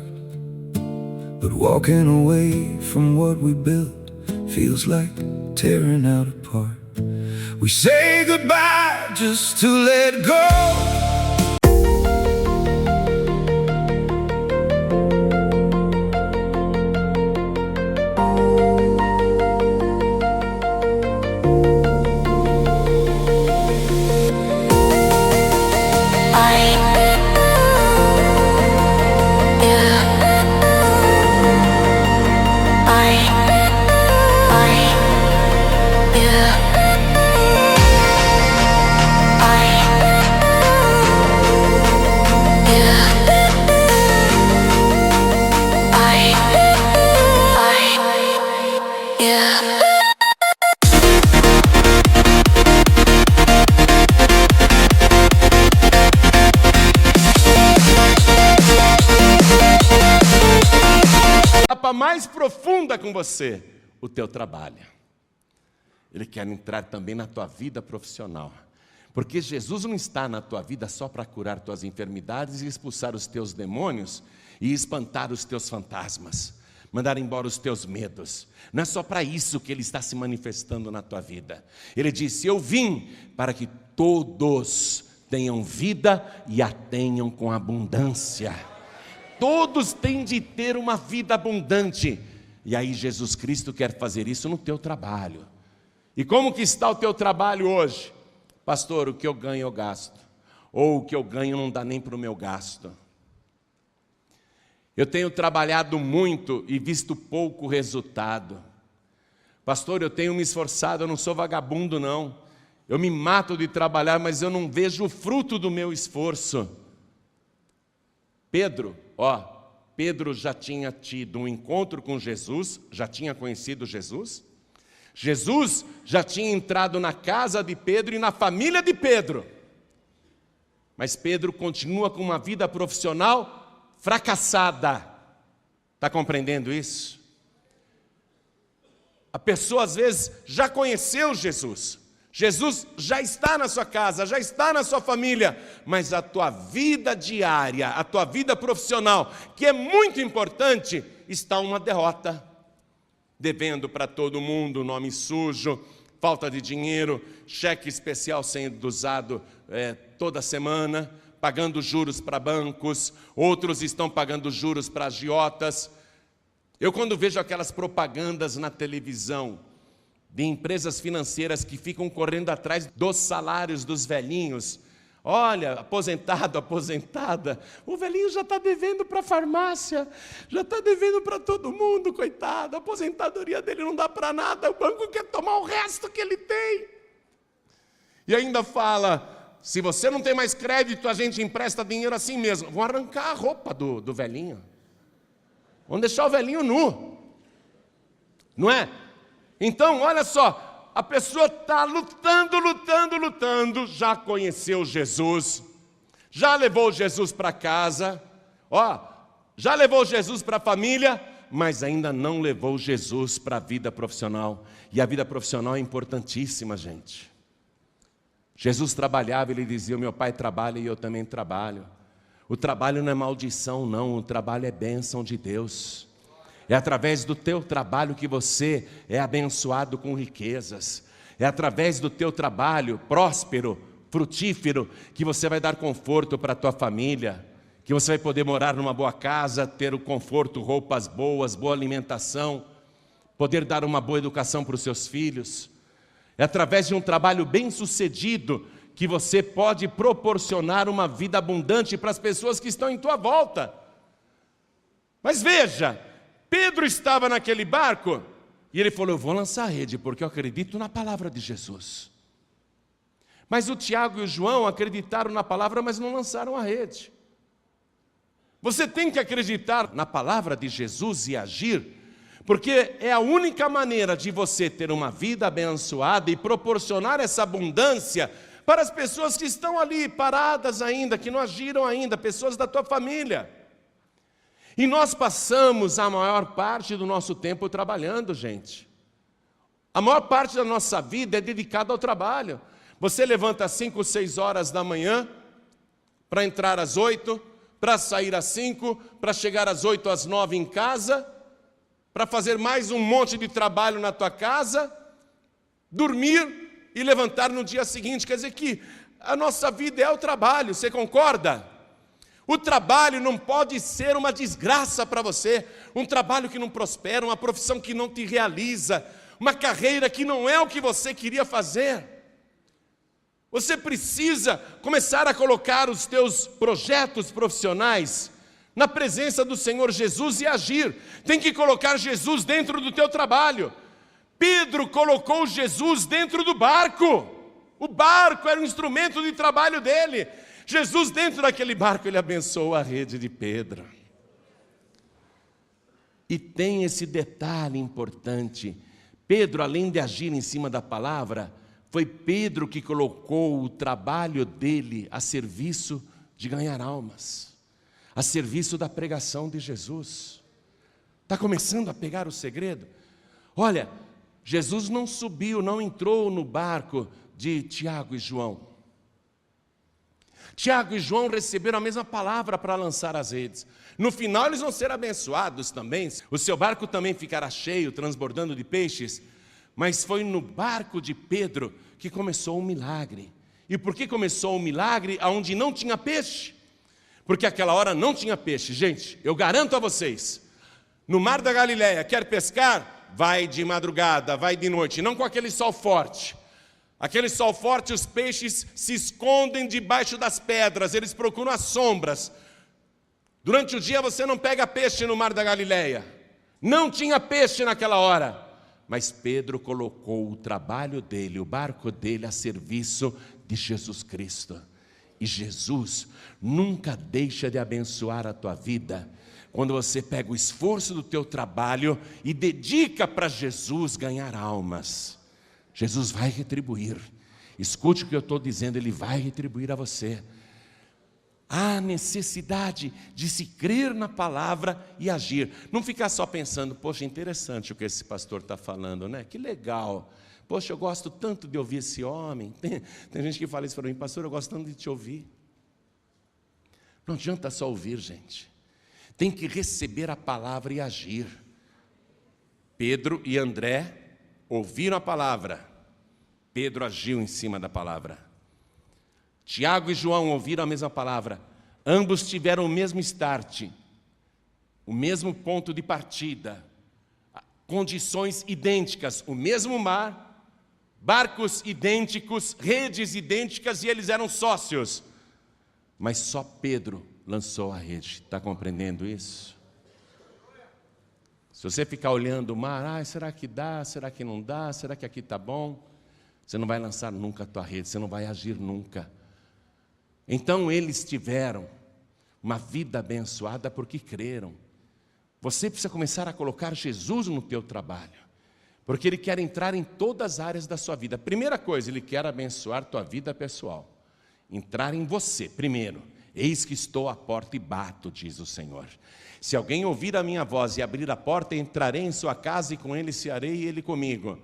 C: but walking away from what we built feels like tearing out apart. We say goodbye just to let go.
A: Mais profunda com você, o teu trabalho. Ele quer entrar também na tua vida profissional, porque Jesus não está na tua vida só para curar tuas enfermidades e expulsar os teus demônios e espantar os teus fantasmas, mandar embora os teus medos. Não é só para isso que Ele está se manifestando na tua vida. Ele disse: eu vim para que todos tenham vida e a tenham com abundância. Todos têm de ter uma vida abundante. E aí Jesus Cristo quer fazer isso no teu trabalho. E como que está o teu trabalho hoje? Pastor, o que eu ganho eu gasto. Ou o que eu ganho não dá nem para o meu gasto. Eu tenho trabalhado muito e visto pouco resultado. Pastor, eu tenho me esforçado, eu não sou vagabundo não. Eu me mato de trabalhar, mas eu não vejo o fruto do meu esforço. Pedro já tinha tido um encontro com Jesus, já tinha conhecido Jesus. Jesus já tinha entrado na casa de Pedro e na família de Pedro. Mas Pedro continua com uma vida profissional fracassada. Está compreendendo isso? A pessoa às vezes já conheceu Jesus. Jesus já está na sua casa, já está na sua família, mas a tua vida diária, a tua vida profissional, que é muito importante, está uma derrota. Devendo para todo mundo, nome sujo, falta de dinheiro, cheque especial sendo usado toda semana, pagando juros para bancos, outros estão pagando juros para agiotas. Eu quando vejo aquelas propagandas na televisão, de empresas financeiras que ficam correndo atrás dos salários dos velhinhos. Olha, aposentado, aposentada, o velhinho já está devendo para a farmácia, já está devendo para todo mundo, coitado, a aposentadoria dele não dá para nada, o banco quer tomar o resto que ele tem. E ainda fala, se você não tem mais crédito, a gente empresta dinheiro assim mesmo. Vão arrancar a roupa do velhinho, vão deixar o velhinho nu, não é? Então, olha só, a pessoa está lutando, já conheceu Jesus, já levou Jesus para casa, já levou Jesus para a família, mas ainda não levou Jesus para a vida profissional. E a vida profissional é importantíssima, gente. Jesus trabalhava, Ele dizia: o meu pai trabalha e eu também trabalho. O trabalho não é maldição, não, o trabalho é bênção de Deus. É através do teu trabalho que você é abençoado com riquezas. É através do teu trabalho próspero, frutífero, que você vai dar conforto para a tua família, que você vai poder morar numa boa casa, ter o conforto, roupas boas, boa alimentação, poder dar uma boa educação para os seus filhos. É através de um trabalho bem-sucedido que você pode proporcionar uma vida abundante para as pessoas que estão em tua volta. Mas veja, Pedro estava naquele barco e ele falou: eu vou lançar a rede porque eu acredito na palavra de Jesus. Mas o Tiago e o João acreditaram na palavra, mas não lançaram a rede. Você tem que acreditar na palavra de Jesus e agir, porque é a única maneira de você ter uma vida abençoada e proporcionar essa abundância para as pessoas que estão ali paradas ainda, que não agiram ainda, pessoas da tua família. E nós passamos a maior parte do nosso tempo trabalhando, gente. A maior parte da nossa vida é dedicada ao trabalho. Você levanta às 5, 6 horas da manhã, para entrar às 8, para sair às 5, para chegar às 8, às 9 em casa, para fazer mais um monte de trabalho na tua casa, dormir e levantar no dia seguinte. Quer dizer que a nossa vida é o trabalho, você concorda? O trabalho não pode ser uma desgraça para você, um trabalho que não prospera, uma profissão que não te realiza, uma carreira que não é o que você queria fazer. Você precisa começar a colocar os teus projetos profissionais na presença do Senhor Jesus e agir. Tem que colocar Jesus dentro do teu trabalho. Pedro colocou Jesus dentro do barco. O barco era um instrumento de trabalho dele. Jesus dentro daquele barco, ele abençoou a rede de Pedro. E tem esse detalhe importante. Pedro, além de agir em cima da palavra, foi Pedro que colocou o trabalho dele a serviço de ganhar almas, a serviço da pregação de Jesus. Está começando a pegar o segredo? Olha, Jesus não subiu, não entrou no barco de Tiago e João. Tiago e João receberam a mesma palavra para lançar as redes. No final eles vão ser abençoados também. O seu barco também ficará cheio, transbordando de peixes. Mas foi no barco de Pedro que começou um milagre. E por que começou um milagre onde não tinha peixe? Porque aquela hora não tinha peixe. Gente, eu garanto a vocês, no mar da Galileia, quer pescar? Vai de madrugada, vai de noite, não com aquele sol forte. Aquele sol forte, os peixes se escondem debaixo das pedras, eles procuram as sombras. Durante o dia você não pega peixe no mar da Galileia. Não tinha peixe naquela hora. Mas Pedro colocou o trabalho dele, o barco dele a serviço de Jesus Cristo. E Jesus nunca deixa de abençoar a tua vida quando você pega o esforço do teu trabalho e dedica para Jesus ganhar almas. Jesus vai retribuir. Escute o que eu estou dizendo, Ele vai retribuir a você. Há necessidade de se crer na palavra e agir. Não ficar só pensando, poxa, interessante o que esse pastor está falando, né? Que legal. Poxa, eu gosto tanto de ouvir esse homem. Tem gente que fala isso para mim, pastor, eu gosto tanto de te ouvir. Não adianta só ouvir, gente. Tem que receber a palavra e agir. Pedro e André ouviram a palavra. Pedro agiu em cima da palavra. Tiago e João ouviram a mesma palavra. Ambos tiveram o mesmo start, o mesmo ponto de partida, condições idênticas, o mesmo mar, barcos idênticos, redes idênticas, e eles eram sócios. Mas só Pedro lançou a rede. Está compreendendo isso? Se você ficar olhando o mar, será que dá, será que não dá, será que aqui está bom? Você não vai lançar nunca a tua rede, você não vai agir nunca. Então eles tiveram uma vida abençoada porque creram. Você precisa começar a colocar Jesus no teu trabalho, porque Ele quer entrar em todas as áreas da sua vida. Primeira coisa, Ele quer abençoar tua vida pessoal, entrar em você primeiro. Eis que estou à porta e bato, diz o Senhor. Se alguém ouvir a minha voz e abrir a porta, entrarei em sua casa e com ele cearei e ele comigo.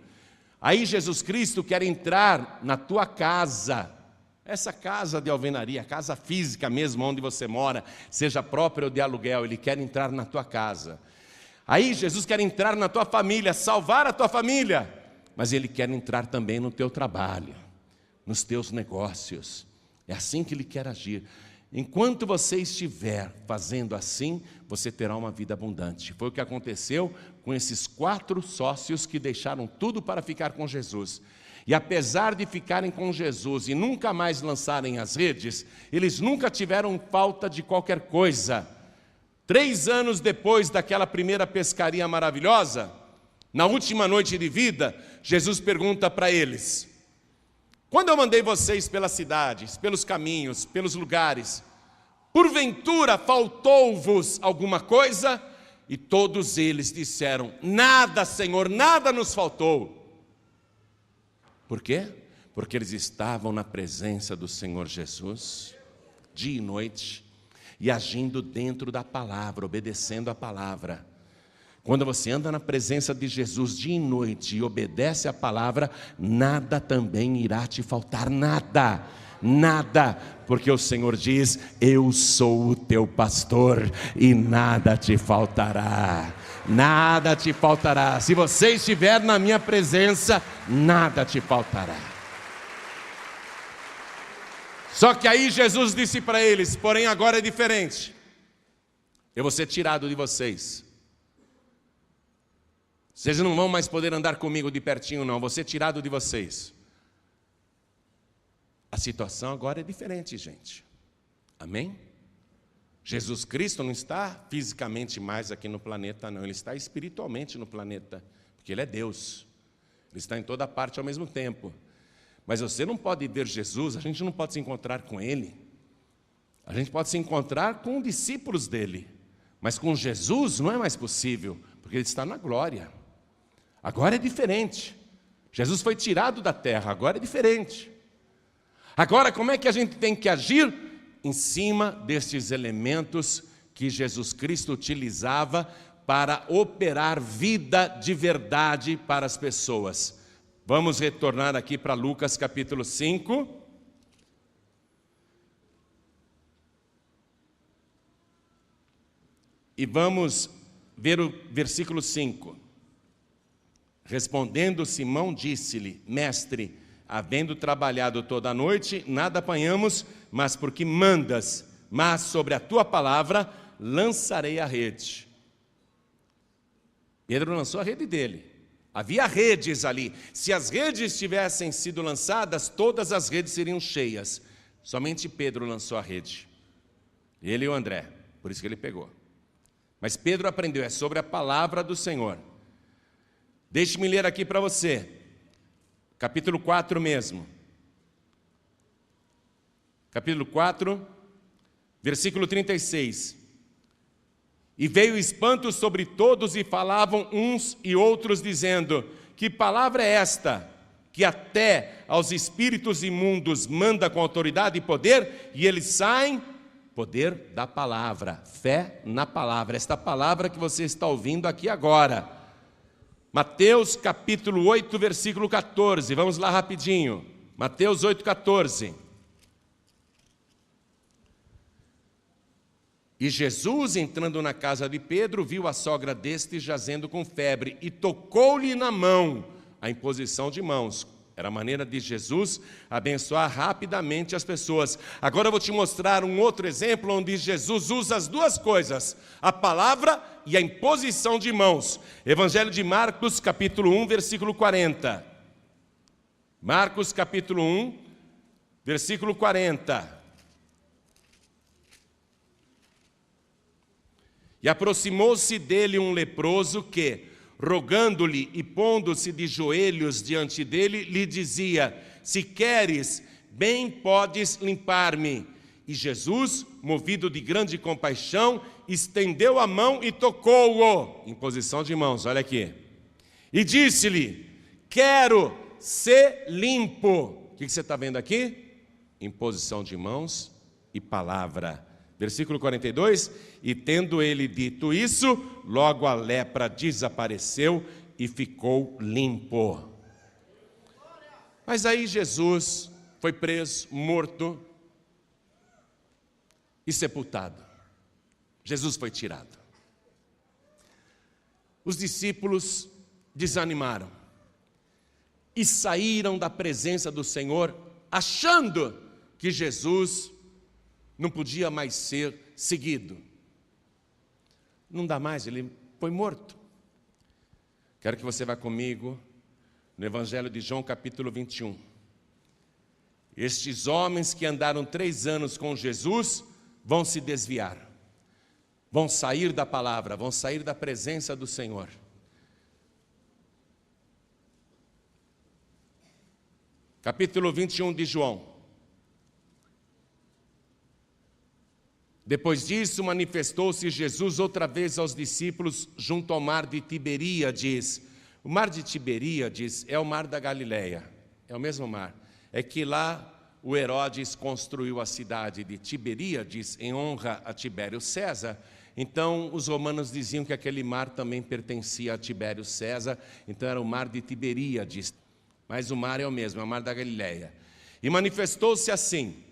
A: Aí Jesus Cristo quer entrar na tua casa, essa casa de alvenaria, casa física mesmo, onde você mora, seja própria ou de aluguel, Ele quer entrar na tua casa. Aí Jesus quer entrar na tua família, salvar a tua família, mas Ele quer entrar também no teu trabalho, nos teus negócios. É assim que Ele quer agir. Enquanto você estiver fazendo assim, você terá uma vida abundante. Foi o que aconteceu com esses 4 sócios que deixaram tudo para ficar com Jesus. E apesar de ficarem com Jesus e nunca mais lançarem as redes, eles nunca tiveram falta de qualquer coisa. 3 anos depois daquela primeira pescaria maravilhosa, na última noite de vida, Jesus pergunta para eles: quando eu mandei vocês pelas cidades, pelos caminhos, pelos lugares, porventura faltou-vos alguma coisa? E todos eles disseram: nada, Senhor, nada nos faltou. Por quê? Porque eles estavam na presença do Senhor Jesus, dia e noite, e agindo dentro da palavra, obedecendo a palavra. Quando você anda na presença de Jesus dia e noite e obedece a palavra, nada também irá te faltar, nada, nada, porque o Senhor diz: eu sou o teu pastor e nada te faltará. nada te faltará. Se você estiver na minha presença, nada te faltará. Só que aí Jesus disse para eles: porém agora é diferente. Eu vou ser tirado de vocês. Vocês não vão mais poder andar comigo de pertinho, não. Vou ser tirado de vocês. A situação agora é diferente, gente. Amém? Jesus Cristo não está fisicamente mais aqui no planeta, não. Ele está espiritualmente no planeta, porque Ele é Deus. Ele está em toda parte ao mesmo tempo. Mas você não pode ver Jesus, a gente não pode se encontrar com Ele. A gente pode se encontrar com discípulos dEle. Mas com Jesus não é mais possível, porque Ele está na glória. Agora é diferente. Jesus foi tirado da terra, agora é diferente. Agora, como é que a gente tem que agir? Em cima destes elementos que Jesus Cristo utilizava para operar vida de verdade para as pessoas. Vamos retornar aqui para Lucas capítulo 5. E vamos ver o versículo 5. Respondendo Simão, disse-lhe: mestre, havendo trabalhado toda a noite, nada apanhamos, mas porque mandas, mas sobre a tua palavra lançarei a rede. Pedro lançou a rede dele. Havia redes ali. Se as redes tivessem sido lançadas, todas as redes seriam cheias. Somente Pedro lançou a rede. Ele e o André, por isso que ele pegou. Mas Pedro aprendeu, é sobre a palavra do Senhor. Deixe-me ler aqui para você. Capítulo 4 mesmo. Capítulo 4, versículo 36. E veio espanto sobre todos e falavam uns e outros, dizendo: que palavra é esta, que até aos espíritos imundos manda com autoridade e poder, e eles saem? Poder da palavra, fé na palavra, esta palavra que você está ouvindo aqui agora. Mateus capítulo 8, versículo 14, vamos lá rapidinho. Mateus 8, 14. E Jesus, entrando na casa de Pedro, viu a sogra deste jazendo com febre e tocou-lhe na mão, a imposição de mãos. Era a maneira de Jesus abençoar rapidamente as pessoas. Agora eu vou te mostrar um outro exemplo onde Jesus usa as duas coisas, a palavra e a imposição de mãos. Evangelho de Marcos, capítulo 1, versículo 40. Marcos, capítulo 1, versículo 40. E aproximou-se dele um leproso que, rogando-lhe e pondo-se de joelhos diante dele, lhe dizia: se queres, bem podes limpar-me. E Jesus, movido de grande compaixão, estendeu a mão e tocou-o, em posição de mãos, olha aqui. E disse-lhe: quero ser limpo. O que você está vendo aqui? Imposição de mãos e palavra. Versículo 42, e tendo ele dito isso, logo a lepra desapareceu e ficou limpo. Mas aí Jesus foi preso, morto e sepultado. Jesus foi tirado. Os discípulos desanimaram e saíram da presença do Senhor, achando que Jesus não podia mais ser seguido. Não dá mais, ele foi morto. Quero que você vá comigo no Evangelho de João, capítulo 21. Estes homens que andaram 3 anos com Jesus vão se desviar. Vão sair da palavra, vão sair da presença do Senhor. Capítulo 21 de João. Depois disso, manifestou-se Jesus outra vez aos discípulos junto ao mar de Tiberíades. O mar de Tiberíades é o mar da Galileia, é o mesmo mar. É que lá o Herodes construiu a cidade de Tiberíades em honra a Tibério César. Então, os romanos diziam que aquele mar também pertencia a Tibério César, então era o mar de Tiberíades. Mas o mar é o mesmo, é o mar da Galileia. E manifestou-se assim.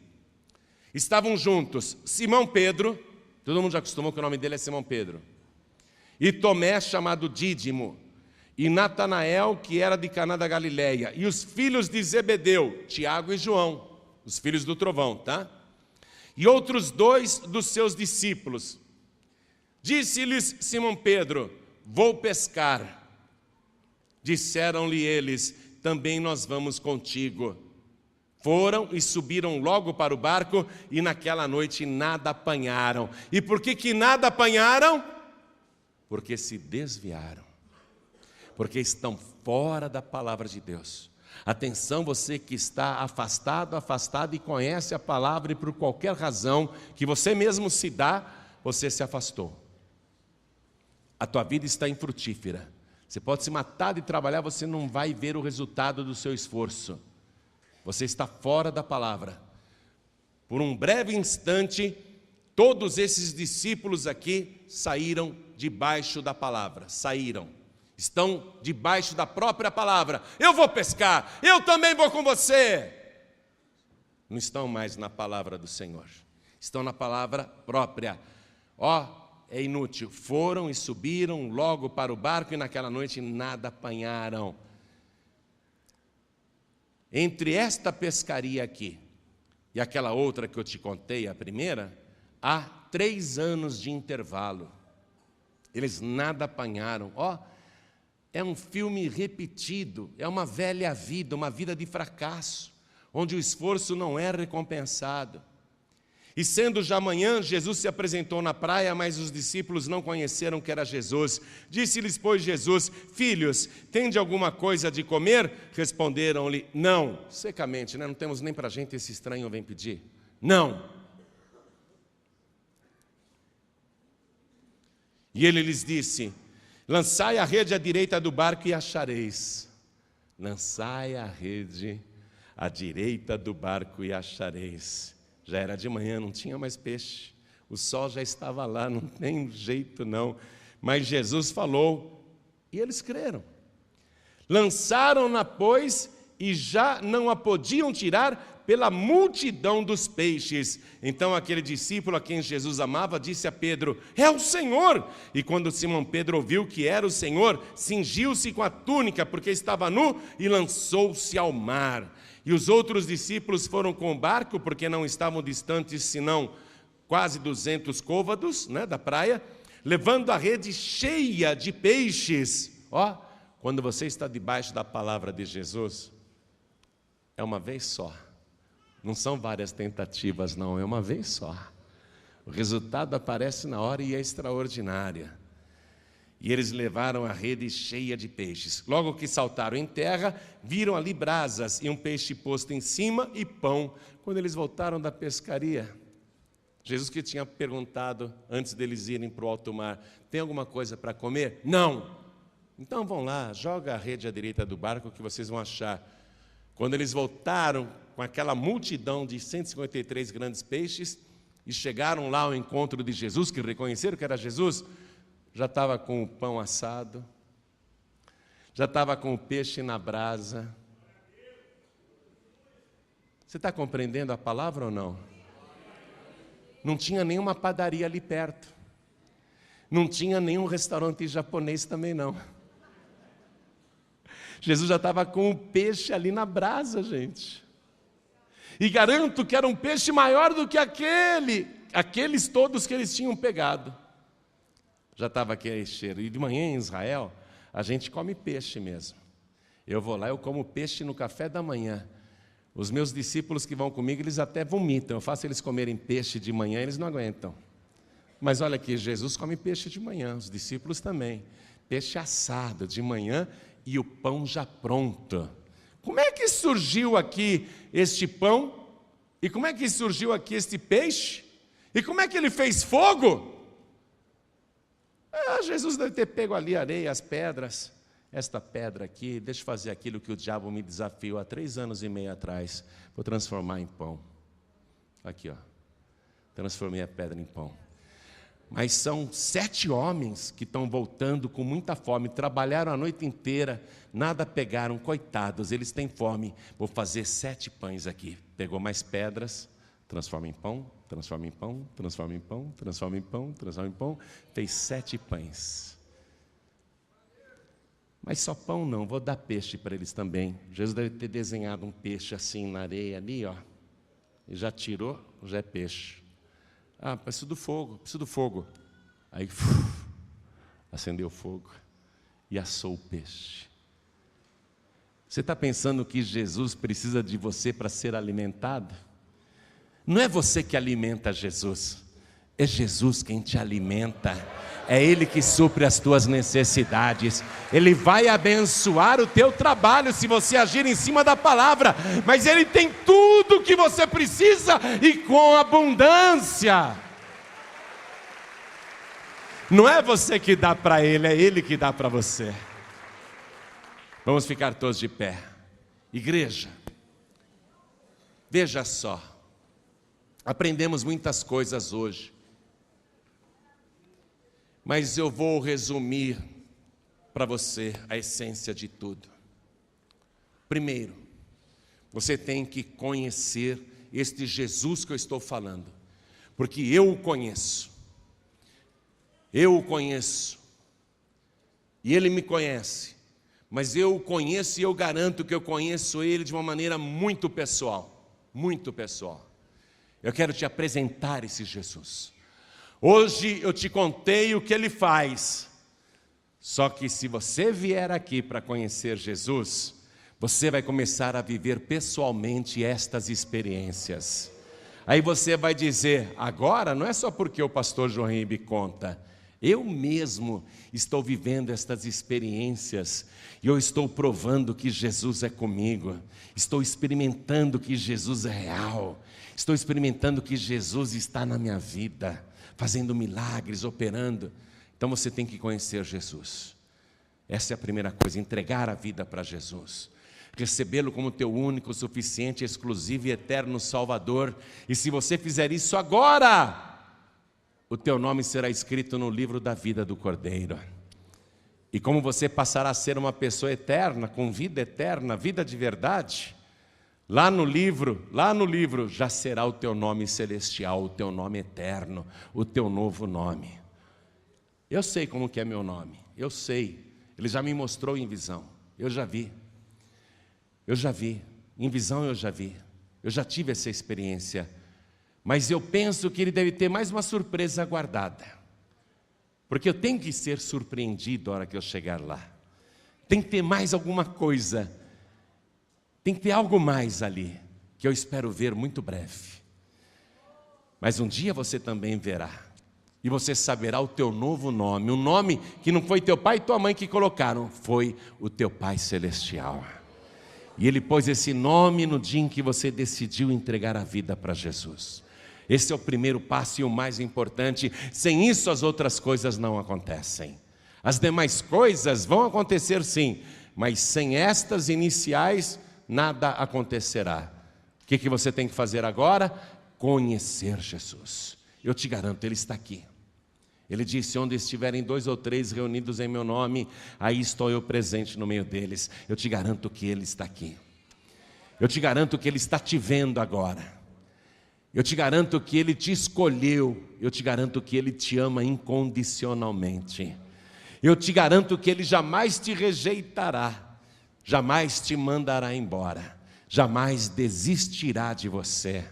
A: Estavam juntos Simão Pedro, todo mundo já acostumou que o nome dele é Simão Pedro, e Tomé, chamado Dídimo, e Natanael, que era de Caná da Galileia, e os filhos de Zebedeu, Tiago e João, os filhos do trovão, tá? E outros 2 dos seus discípulos. Disse-lhes Simão Pedro: vou pescar. Disseram-lhe eles: também nós vamos contigo. Foram e subiram logo para o barco, e naquela noite nada apanharam. E por que nada apanharam? Porque se desviaram. Porque estão fora da palavra de Deus. Atenção, você que está afastado e conhece a palavra, e por qualquer razão que você mesmo se dá, você se afastou. A tua vida está infrutífera. Você pode se matar de trabalhar, você não vai ver o resultado do seu esforço. Você está fora da palavra. Por um breve instante, todos esses discípulos aqui saíram debaixo da palavra. Saíram. Estão debaixo da própria palavra. Eu vou pescar, eu também vou com você. Não estão mais na palavra do Senhor. Estão na palavra própria. É inútil. Foram e subiram logo para o barco, e naquela noite nada apanharam. Entre esta pescaria aqui e aquela outra que eu te contei, a primeira, há 3 anos de intervalo. Eles nada apanharam. É um filme repetido, é uma velha vida, uma vida de fracasso, onde o esforço não é recompensado. E sendo já manhã, Jesus se apresentou na praia, mas os discípulos não conheceram que era Jesus. Disse-lhes, pois, Jesus: filhos, tende alguma coisa de comer? Responderam-lhe: não. Secamente, né? Não temos nem para a gente, esse estranho vem pedir. Não. E ele lhes disse: lançai a rede à direita do barco e achareis. Lançai a rede à direita do barco e achareis. Já era de manhã, não tinha mais peixe. O sol já estava lá, não tem jeito não. Mas Jesus falou e eles creram. Lançaram-na, pois, e já não a podiam tirar pela multidão dos peixes. Então aquele discípulo a quem Jesus amava disse a Pedro: é o Senhor! E quando Simão Pedro ouviu que era o Senhor, cingiu-se com a túnica, porque estava nu, e lançou-se ao mar. E os outros discípulos foram com o barco, porque não estavam distantes, senão quase 200 côvados, né, da praia, levando a rede cheia de peixes. Quando você está debaixo da palavra de Jesus, é uma vez só. Não são várias tentativas, não, é uma vez só. O resultado aparece na hora e é extraordinária. E eles levaram a rede cheia de peixes. Logo que saltaram em terra, viram ali brasas e um peixe posto em cima e pão. Quando eles voltaram da pescaria, Jesus que tinha perguntado antes deles irem para o alto mar: tem alguma coisa para comer? Não. Então vão lá, joga a rede à direita do barco que vocês vão achar. Quando eles voltaram com aquela multidão de 153 grandes peixes e chegaram lá ao encontro de Jesus, que reconheceram que era Jesus, já estava com o pão assado, já estava com o peixe na brasa. Você está compreendendo a palavra ou não? Não tinha nenhuma padaria ali perto. Não tinha nenhum restaurante japonês também não. Jesus já estava com o peixe ali na brasa, gente. E garanto que era um peixe maior do que aqueles todos que eles tinham pegado. Já estava aquele cheiro. E de manhã em Israel, a gente come peixe mesmo. Eu vou lá, eu como peixe no café da manhã. Os meus discípulos que vão comigo, eles até vomitam. Eu faço eles comerem peixe de manhã, eles não aguentam. Mas olha aqui, Jesus come peixe de manhã, os discípulos também. Peixe assado de manhã e o pão já pronto. Como é que surgiu aqui este pão? E como é que surgiu aqui este peixe? E como é que ele fez fogo? Jesus deve ter pego ali a areia, as pedras. Esta pedra aqui, deixa eu fazer aquilo que o diabo me desafiou há 3 anos e meio atrás. Vou transformar em pão. Aqui, transformei a pedra em pão. Mas são 7 homens que estão voltando com muita fome, trabalharam a noite inteira, nada pegaram, coitados, eles têm fome. Vou fazer 7 pães aqui. Pegou mais pedras, transforma em pão, transforma em pão, transforma em pão, transforma em pão, transforma em pão. Fez 7 pães. Mas só pão não, vou dar peixe para eles também. Jesus deve ter desenhado um peixe assim na areia ali, ó. E já tirou, já é peixe. Ah, preciso do fogo, preciso do fogo. Aí, acendeu o fogo e assou o peixe. Você está pensando que Jesus precisa de você para ser alimentado? Não é você que alimenta Jesus, é Jesus quem te alimenta. É Ele que supre as tuas necessidades. Ele vai abençoar o teu trabalho se você agir em cima da palavra. Mas Ele tem tudo o que você precisa e com abundância. Não é você que dá para Ele, é Ele que dá para você. Vamos ficar todos de pé. Igreja, veja só. Aprendemos muitas coisas hoje. Mas eu vou resumir para você a essência de tudo. Primeiro, você tem que conhecer este Jesus que eu estou falando, porque eu o conheço. Eu o conheço. E Ele me conhece. Mas eu o conheço e eu garanto que eu conheço Ele de uma maneira muito pessoal. Muito pessoal. Eu quero te apresentar esse Jesus. Hoje eu te contei o que Ele faz. Só que se você vier aqui para conhecer Jesus, você vai começar a viver pessoalmente estas experiências. Aí você vai dizer, agora não é só porque o pastor João Ribe conta. Eu mesmo estou vivendo estas experiências e eu estou provando que Jesus é comigo. Estou experimentando que Jesus é real. Estou experimentando que Jesus está na minha vida, fazendo milagres, operando. Então você tem que conhecer Jesus. Essa é a primeira coisa, entregar a vida para Jesus. Recebê-lo como teu único, suficiente, exclusivo e eterno Salvador. E se você fizer isso agora, o teu nome será escrito no livro da vida do Cordeiro. E como você passará a ser uma pessoa eterna, com vida eterna, vida de verdade, lá no livro já será o teu nome celestial, o teu nome eterno, o teu novo nome. Eu sei como que é meu nome, eu sei. Ele já me mostrou em visão, eu já vi, em visão eu já tive essa experiência. Mas eu penso que Ele deve ter mais uma surpresa guardada, porque eu tenho que ser surpreendido na hora que eu chegar lá. Tem que ter mais alguma coisa, tem que ter algo mais ali, que eu espero ver muito breve. Mas um dia você também verá, e você saberá o teu novo nome, um nome que não foi teu pai e tua mãe que colocaram, foi o teu Pai Celestial. E Ele pôs esse nome no dia em que você decidiu entregar a vida para Jesus. Esse é o primeiro passo e o mais importante. Sem isso as outras coisas não acontecem. As demais coisas vão acontecer sim, mas sem estas iniciais nada acontecerá. O que você tem que fazer agora? Conhecer Jesus. Eu te garanto, Ele está aqui. Ele disse, onde estiverem 2 ou 3 reunidos em meu nome, aí estou eu presente no meio deles. Eu te garanto que Ele está aqui. Eu te garanto que Ele está te vendo agora. Eu te garanto que Ele te escolheu. Eu te garanto que Ele te ama incondicionalmente. Eu te garanto que Ele jamais te rejeitará, jamais te mandará embora, jamais desistirá de você.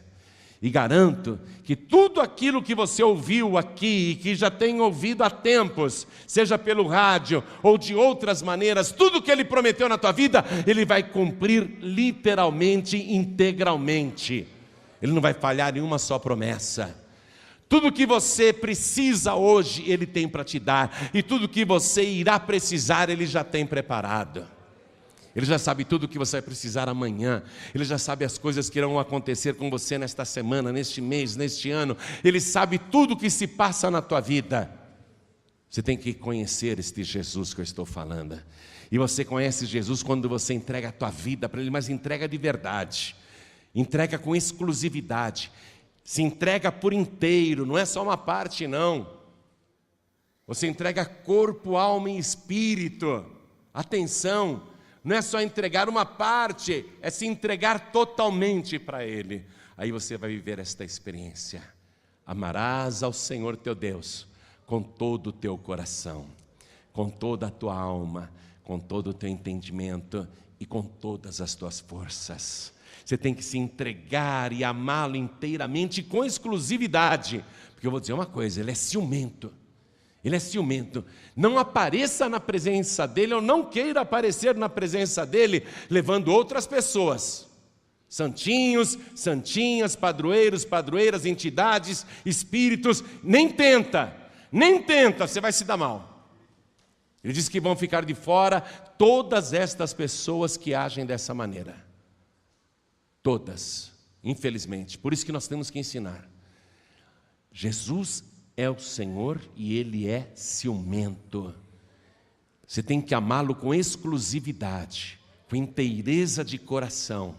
A: E garanto que tudo aquilo que você ouviu aqui, e que já tem ouvido há tempos, seja pelo rádio ou de outras maneiras, tudo que Ele prometeu na tua vida, Ele vai cumprir literalmente, integralmente. Ele não vai falhar em uma só promessa. Tudo que você precisa hoje, Ele tem para te dar. E tudo que você irá precisar, Ele já tem preparado. Ele já sabe tudo o que você vai precisar amanhã. Ele já sabe as coisas que irão acontecer com você nesta semana, neste mês, neste ano. Ele sabe tudo o que se passa na tua vida. Você tem que conhecer este Jesus que eu estou falando. E você conhece Jesus quando você entrega a tua vida para Ele, mas entrega de verdade. Entrega com exclusividade. Se entrega por inteiro, não é só uma parte não. Você entrega corpo, alma e espírito. Atenção, não é só entregar uma parte, é se entregar totalmente para Ele. Aí você vai viver esta experiência. Amarás ao Senhor teu Deus com todo o teu coração, com toda a tua alma, com todo o teu entendimento e com todas as tuas forças. Você tem que se entregar e amá-lo inteiramente, com exclusividade. Porque eu vou dizer uma coisa, ele é ciumento. Ele é ciumento. Não apareça na presença dele, ou não queira aparecer na presença dele, levando outras pessoas. Santinhos, santinhas, padroeiros, padroeiras, entidades, espíritos. Nem tenta, você vai se dar mal. Ele diz que vão ficar de fora todas estas pessoas que agem dessa maneira. Todas, infelizmente. Por isso que nós temos que ensinar. Jesus é o Senhor e Ele é ciumento. Você tem que amá-lo com exclusividade, com inteireza de coração.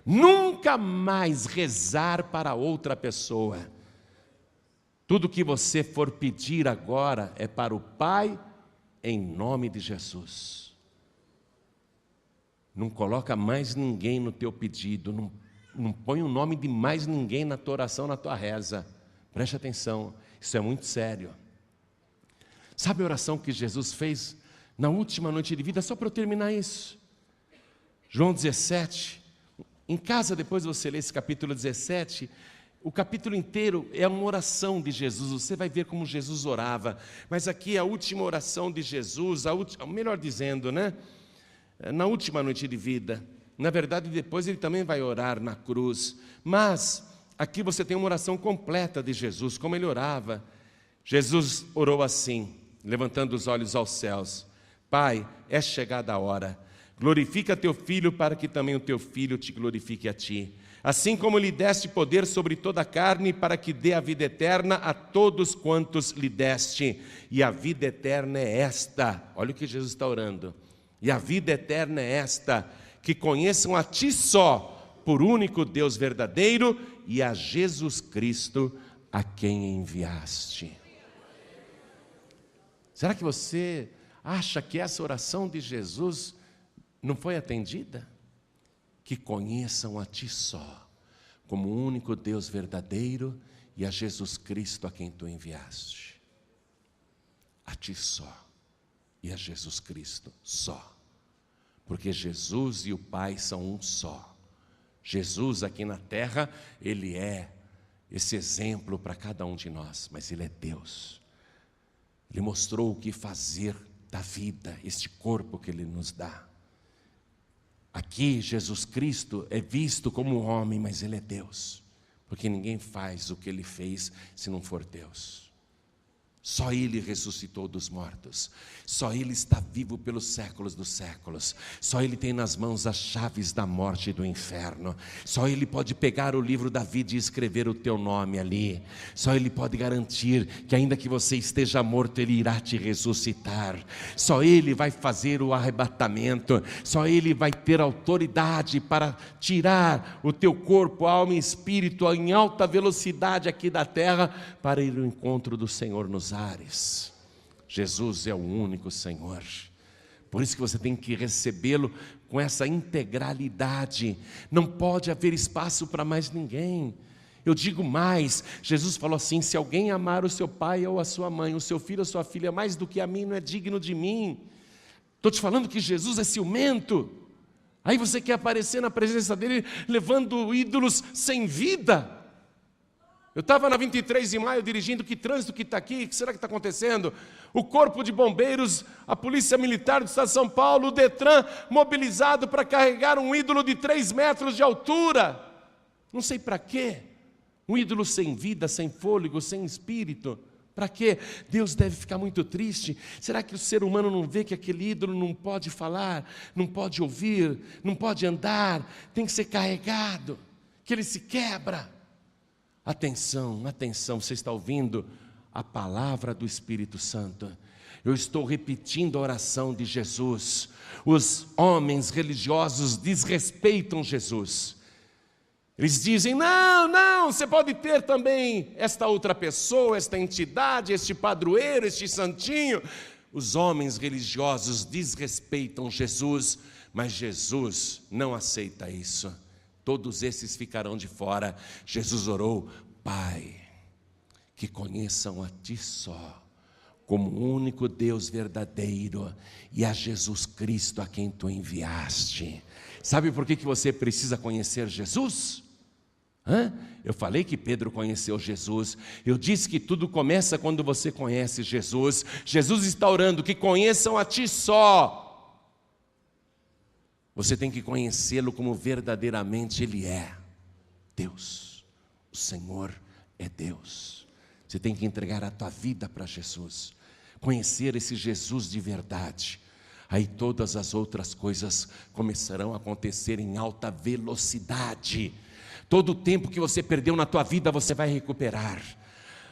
A: Nunca mais rezar para outra pessoa. Tudo que você for pedir agora é para o Pai, em nome de Jesus. Não coloca mais ninguém no teu pedido, não põe o nome de mais ninguém na tua oração, na tua reza. Preste atenção, isso é muito sério. Sabe a oração que Jesus fez na última noite de vida? Só para eu terminar isso. João 17, em casa depois você lê esse capítulo 17, o capítulo inteiro é uma oração de Jesus, você vai ver como Jesus orava. Mas aqui a última oração de Jesus, melhor dizendo, né? Na última noite de vida. Na verdade, depois ele também vai orar na cruz. Mas aqui você tem uma oração completa de Jesus, como ele orava. Jesus orou assim, levantando os olhos aos céus: Pai, é chegada a hora. Glorifica teu Filho, para que também o teu Filho te glorifique a ti. Assim como lhe deste poder sobre toda a carne, para que dê a vida eterna a todos quantos lhe deste. E a vida eterna é esta. Olha o que Jesus está orando. E a vida eterna é esta, que conheçam a ti só, por único Deus verdadeiro, e a Jesus Cristo, a quem enviaste. Será que você acha que essa oração de Jesus não foi atendida? Que conheçam a ti só, como o único Deus verdadeiro, e a Jesus Cristo, a quem tu enviaste. A ti só. E a Jesus Cristo só. Porque Jesus e o Pai são um só. Jesus aqui na terra, Ele é esse exemplo para cada um de nós, mas Ele é Deus. Ele mostrou o que fazer da vida, este corpo que Ele nos dá. Aqui Jesus Cristo é visto como um homem, mas Ele é Deus. Porque ninguém faz o que Ele fez se não for Deus. Só Ele ressuscitou dos mortos. Só Ele está vivo pelos séculos dos séculos. Só Ele tem nas mãos as chaves da morte e do inferno. Só Ele pode pegar o livro da vida e escrever o teu nome ali. Só Ele pode garantir que ainda que você esteja morto, Ele irá te ressuscitar. Só Ele vai fazer o arrebatamento. Só Ele vai ter autoridade para tirar o teu corpo, alma e espírito em alta velocidade aqui da terra, para ir ao encontro do Senhor nos ares. Jesus é o único Senhor. Por isso que você tem que recebê-lo com essa integralidade. Não pode haver espaço para mais ninguém. Eu digo mais, Jesus falou assim: se alguém amar o seu pai ou a sua mãe, o seu filho ou a sua filha mais do que a mim, não é digno de mim. Estou te falando que Jesus é ciumento. Aí você quer aparecer na presença dele levando ídolos sem vida. Eu estava na 23 de maio dirigindo, que trânsito que está aqui, o que será que está acontecendo? O corpo de bombeiros, a polícia militar do estado de São Paulo, o Detran, mobilizado para carregar um ídolo de 3 metros de altura. Não sei para quê. Um ídolo sem vida, sem fôlego, sem espírito. Para quê? Deus deve ficar muito triste. Será que o ser humano não vê que aquele ídolo não pode falar, não pode ouvir, não pode andar, tem que ser carregado, que ele se quebra? Atenção, atenção, você está ouvindo a palavra do Espírito Santo. Eu estou repetindo a oração de Jesus. Os homens religiosos desrespeitam Jesus. Eles dizem: não, você pode ter também esta outra pessoa, esta entidade, este padroeiro, este santinho. Os homens religiosos desrespeitam Jesus, mas Jesus não aceita isso. Todos esses ficarão de fora. Jesus orou: Pai, que conheçam a ti só, como o único Deus verdadeiro e a Jesus Cristo a quem tu enviaste. Sabe por que você precisa conhecer Jesus? Eu falei que Pedro conheceu Jesus. Eu disse que tudo começa quando você conhece Jesus. Jesus está orando que conheçam a ti só. Você tem que conhecê-lo como verdadeiramente Ele é. Deus, o Senhor é Deus. Você tem que entregar a tua vida para Jesus, conhecer esse Jesus de verdade. Aí todas as outras coisas começarão a acontecer em alta velocidade. Todo o tempo que você perdeu na tua vida você vai recuperar.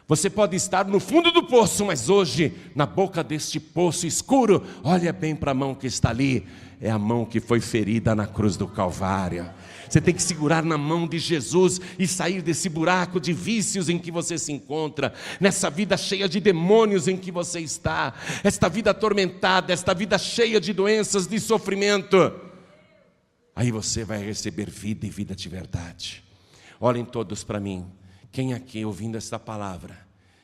A: Você pode estar no fundo do poço, mas hoje, na boca deste poço escuro, olha bem para a mão que está ali. É a mão que foi ferida na cruz do Calvário. Você tem que segurar na mão de Jesus e sair desse buraco de vícios em que você se encontra, nessa vida cheia de demônios em que você está, esta vida atormentada, esta vida cheia de doenças, de sofrimento. Aí você vai receber vida e vida de verdade. Olhem todos para mim. Quem aqui, ouvindo esta palavra,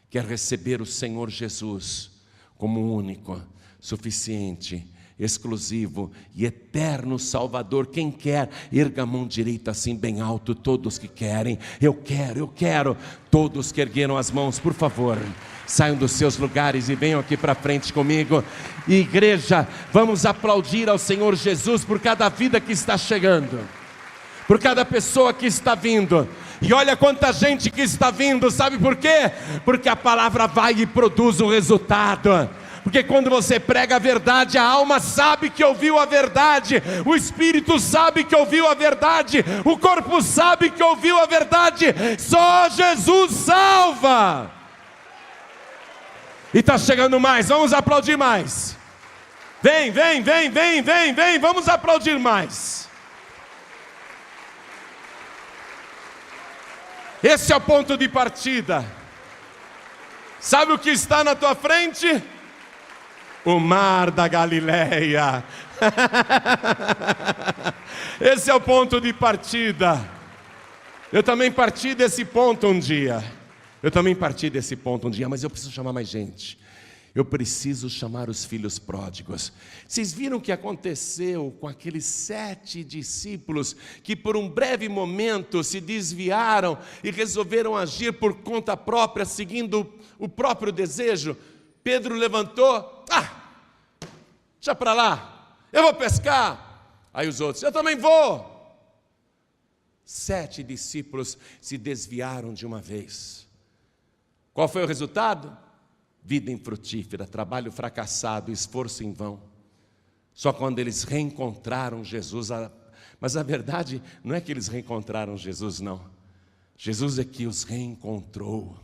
A: quer receber o Senhor Jesus como único, suficiente, exclusivo e eterno Salvador? Quem quer, erga a mão direita assim bem alto. Todos que querem, eu quero. Todos que ergueram as mãos, por favor, saiam dos seus lugares e venham aqui para frente comigo. E igreja, vamos aplaudir ao Senhor Jesus por cada vida que está chegando, por cada pessoa que está vindo. E olha quanta gente que está vindo, sabe por quê? Porque a palavra vai e produz o resultado. Porque quando você prega a verdade, a alma sabe que ouviu a verdade, o espírito sabe que ouviu a verdade, o corpo sabe que ouviu a verdade. Só Jesus salva. E está chegando mais, vamos aplaudir mais. Vem, vamos aplaudir mais. Esse é o ponto de partida. Sabe o que está na tua frente? O mar da Galileia. Esse é o ponto de partida. Eu também parti desse ponto um dia. Mas eu preciso chamar mais gente. Eu preciso chamar os filhos pródigos. Vocês viram o que aconteceu com aqueles 7 discípulos que por um breve momento se desviaram e resolveram agir por conta própria, seguindo o próprio desejo? Pedro levantou, deixa para lá, eu vou pescar. Aí os outros, eu também vou. 7 discípulos se desviaram de uma vez. Qual foi o resultado? Vida infrutífera, trabalho fracassado, esforço em vão. Só quando eles reencontraram Jesus, mas a verdade não é que eles reencontraram Jesus, não. Jesus é que os reencontrou.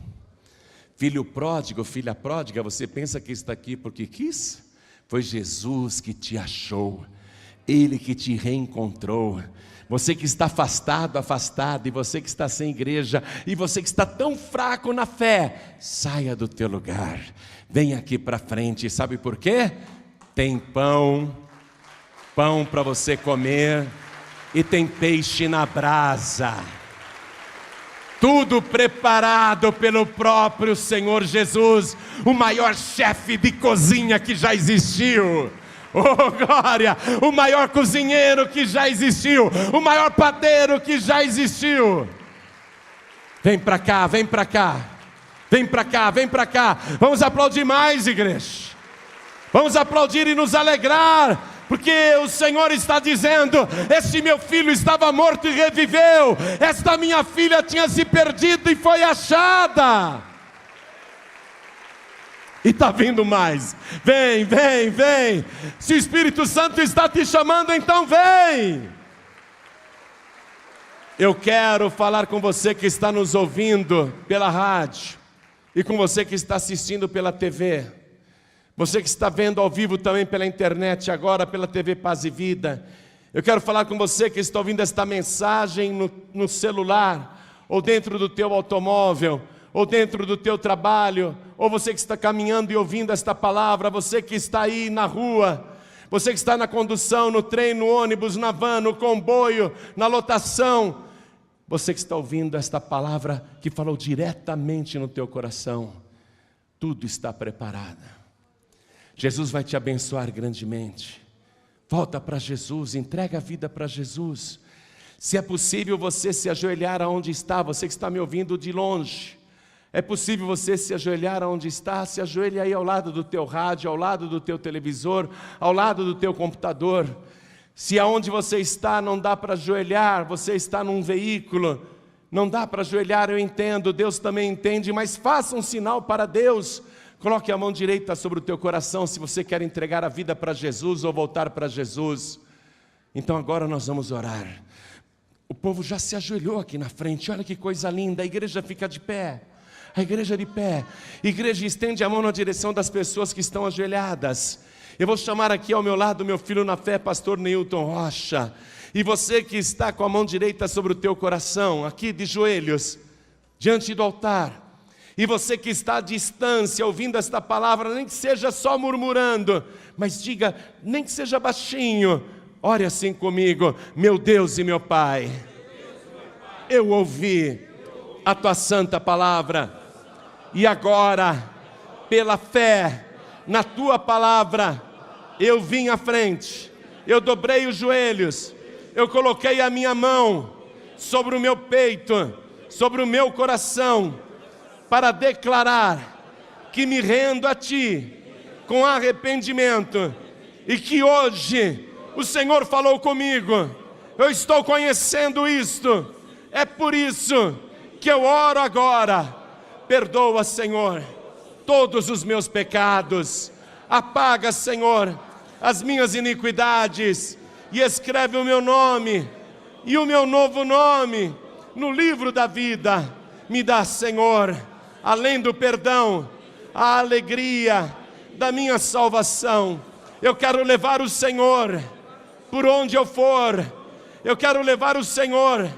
A: Filho pródigo, filha pródiga, você pensa que está aqui porque quis? Foi Jesus que te achou, Ele que te reencontrou. Você que está afastado, afastada, e você que está sem igreja, e você que está tão fraco na fé, saia do teu lugar, venha aqui para frente. Sabe por quê? Tem pão para você comer, e tem peixe na brasa, tudo preparado pelo próprio Senhor Jesus, o maior chefe de cozinha que já existiu. Oh glória, o maior cozinheiro que já existiu, o maior padeiro que já existiu. Vem para cá, vem para cá, vem para cá, vem para cá. Vamos aplaudir mais, igreja. Vamos aplaudir e nos alegrar, porque o Senhor está dizendo: este meu filho estava morto e reviveu, esta minha filha tinha se perdido e foi achada. E está vindo mais. Vem. Se o Espírito Santo está te chamando, então vem. Eu quero falar com você que está nos ouvindo pela rádio, e com você que está assistindo pela TV, você que está vendo ao vivo também pela internet, agora pela TV Paz e Vida. Eu quero falar com você que está ouvindo esta mensagem no celular, ou dentro do teu automóvel, ou dentro do teu trabalho, ou você que está caminhando e ouvindo esta palavra, você que está aí na rua, você que está na condução, no trem, no ônibus, na van, no comboio, na lotação, você que está ouvindo esta palavra que falou diretamente no teu coração, tudo está preparado. Jesus vai te abençoar grandemente. Volta para Jesus, entrega a vida para Jesus. Se é possível você se ajoelhar aonde está, você que está me ouvindo de longe, é possível você se ajoelhar aonde está, se ajoelhe aí ao lado do teu rádio, ao lado do teu televisor, ao lado do teu computador. Se aonde você está não dá para ajoelhar, você está num veículo, não dá para ajoelhar, eu entendo, Deus também entende, mas faça um sinal para Deus. Coloque a mão direita sobre o teu coração se você quer entregar a vida para Jesus ou voltar para Jesus. Então agora nós vamos orar. O povo já se ajoelhou aqui na frente, olha que coisa linda, a igreja fica de pé. A igreja de pé, igreja estende a mão na direção das pessoas que estão ajoelhadas. Eu vou chamar aqui ao meu lado meu filho na fé, pastor Neilton Rocha. E você que está com a mão direita sobre o teu coração, aqui de joelhos, diante do altar. E você que está à distância, ouvindo esta palavra, nem que seja só murmurando, mas diga, nem que seja baixinho, ore assim comigo: meu Deus e meu Pai, eu ouvi a tua santa palavra. E agora, pela fé na tua palavra, eu vim à frente, eu dobrei os joelhos, eu coloquei a minha mão sobre o meu peito, sobre o meu coração, para declarar que me rendo a ti com arrependimento e que hoje o Senhor falou comigo, eu estou conhecendo isto, é por isso que eu oro agora. Perdoa, Senhor, todos os meus pecados, apaga, Senhor, as minhas iniquidades e escreve o meu nome e o meu novo nome no livro da vida. Me dá, Senhor, além do perdão, a alegria da minha salvação. Eu quero levar o Senhor por onde eu for, eu quero levar o Senhor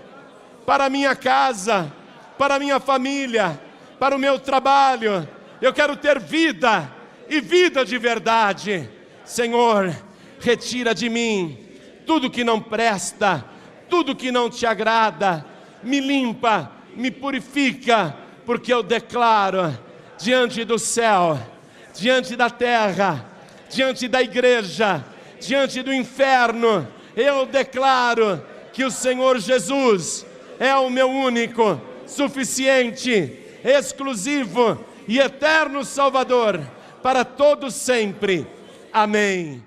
A: para a minha casa, para a minha família, para o meu trabalho. Eu quero ter vida e vida de verdade. Senhor, retira de mim tudo que não presta, tudo que não te agrada, me limpa, me purifica, porque eu declaro diante do céu, diante da terra, diante da igreja, diante do inferno, eu declaro que o Senhor Jesus é o meu único, suficiente, exclusivo e eterno Salvador para todos sempre. Amém.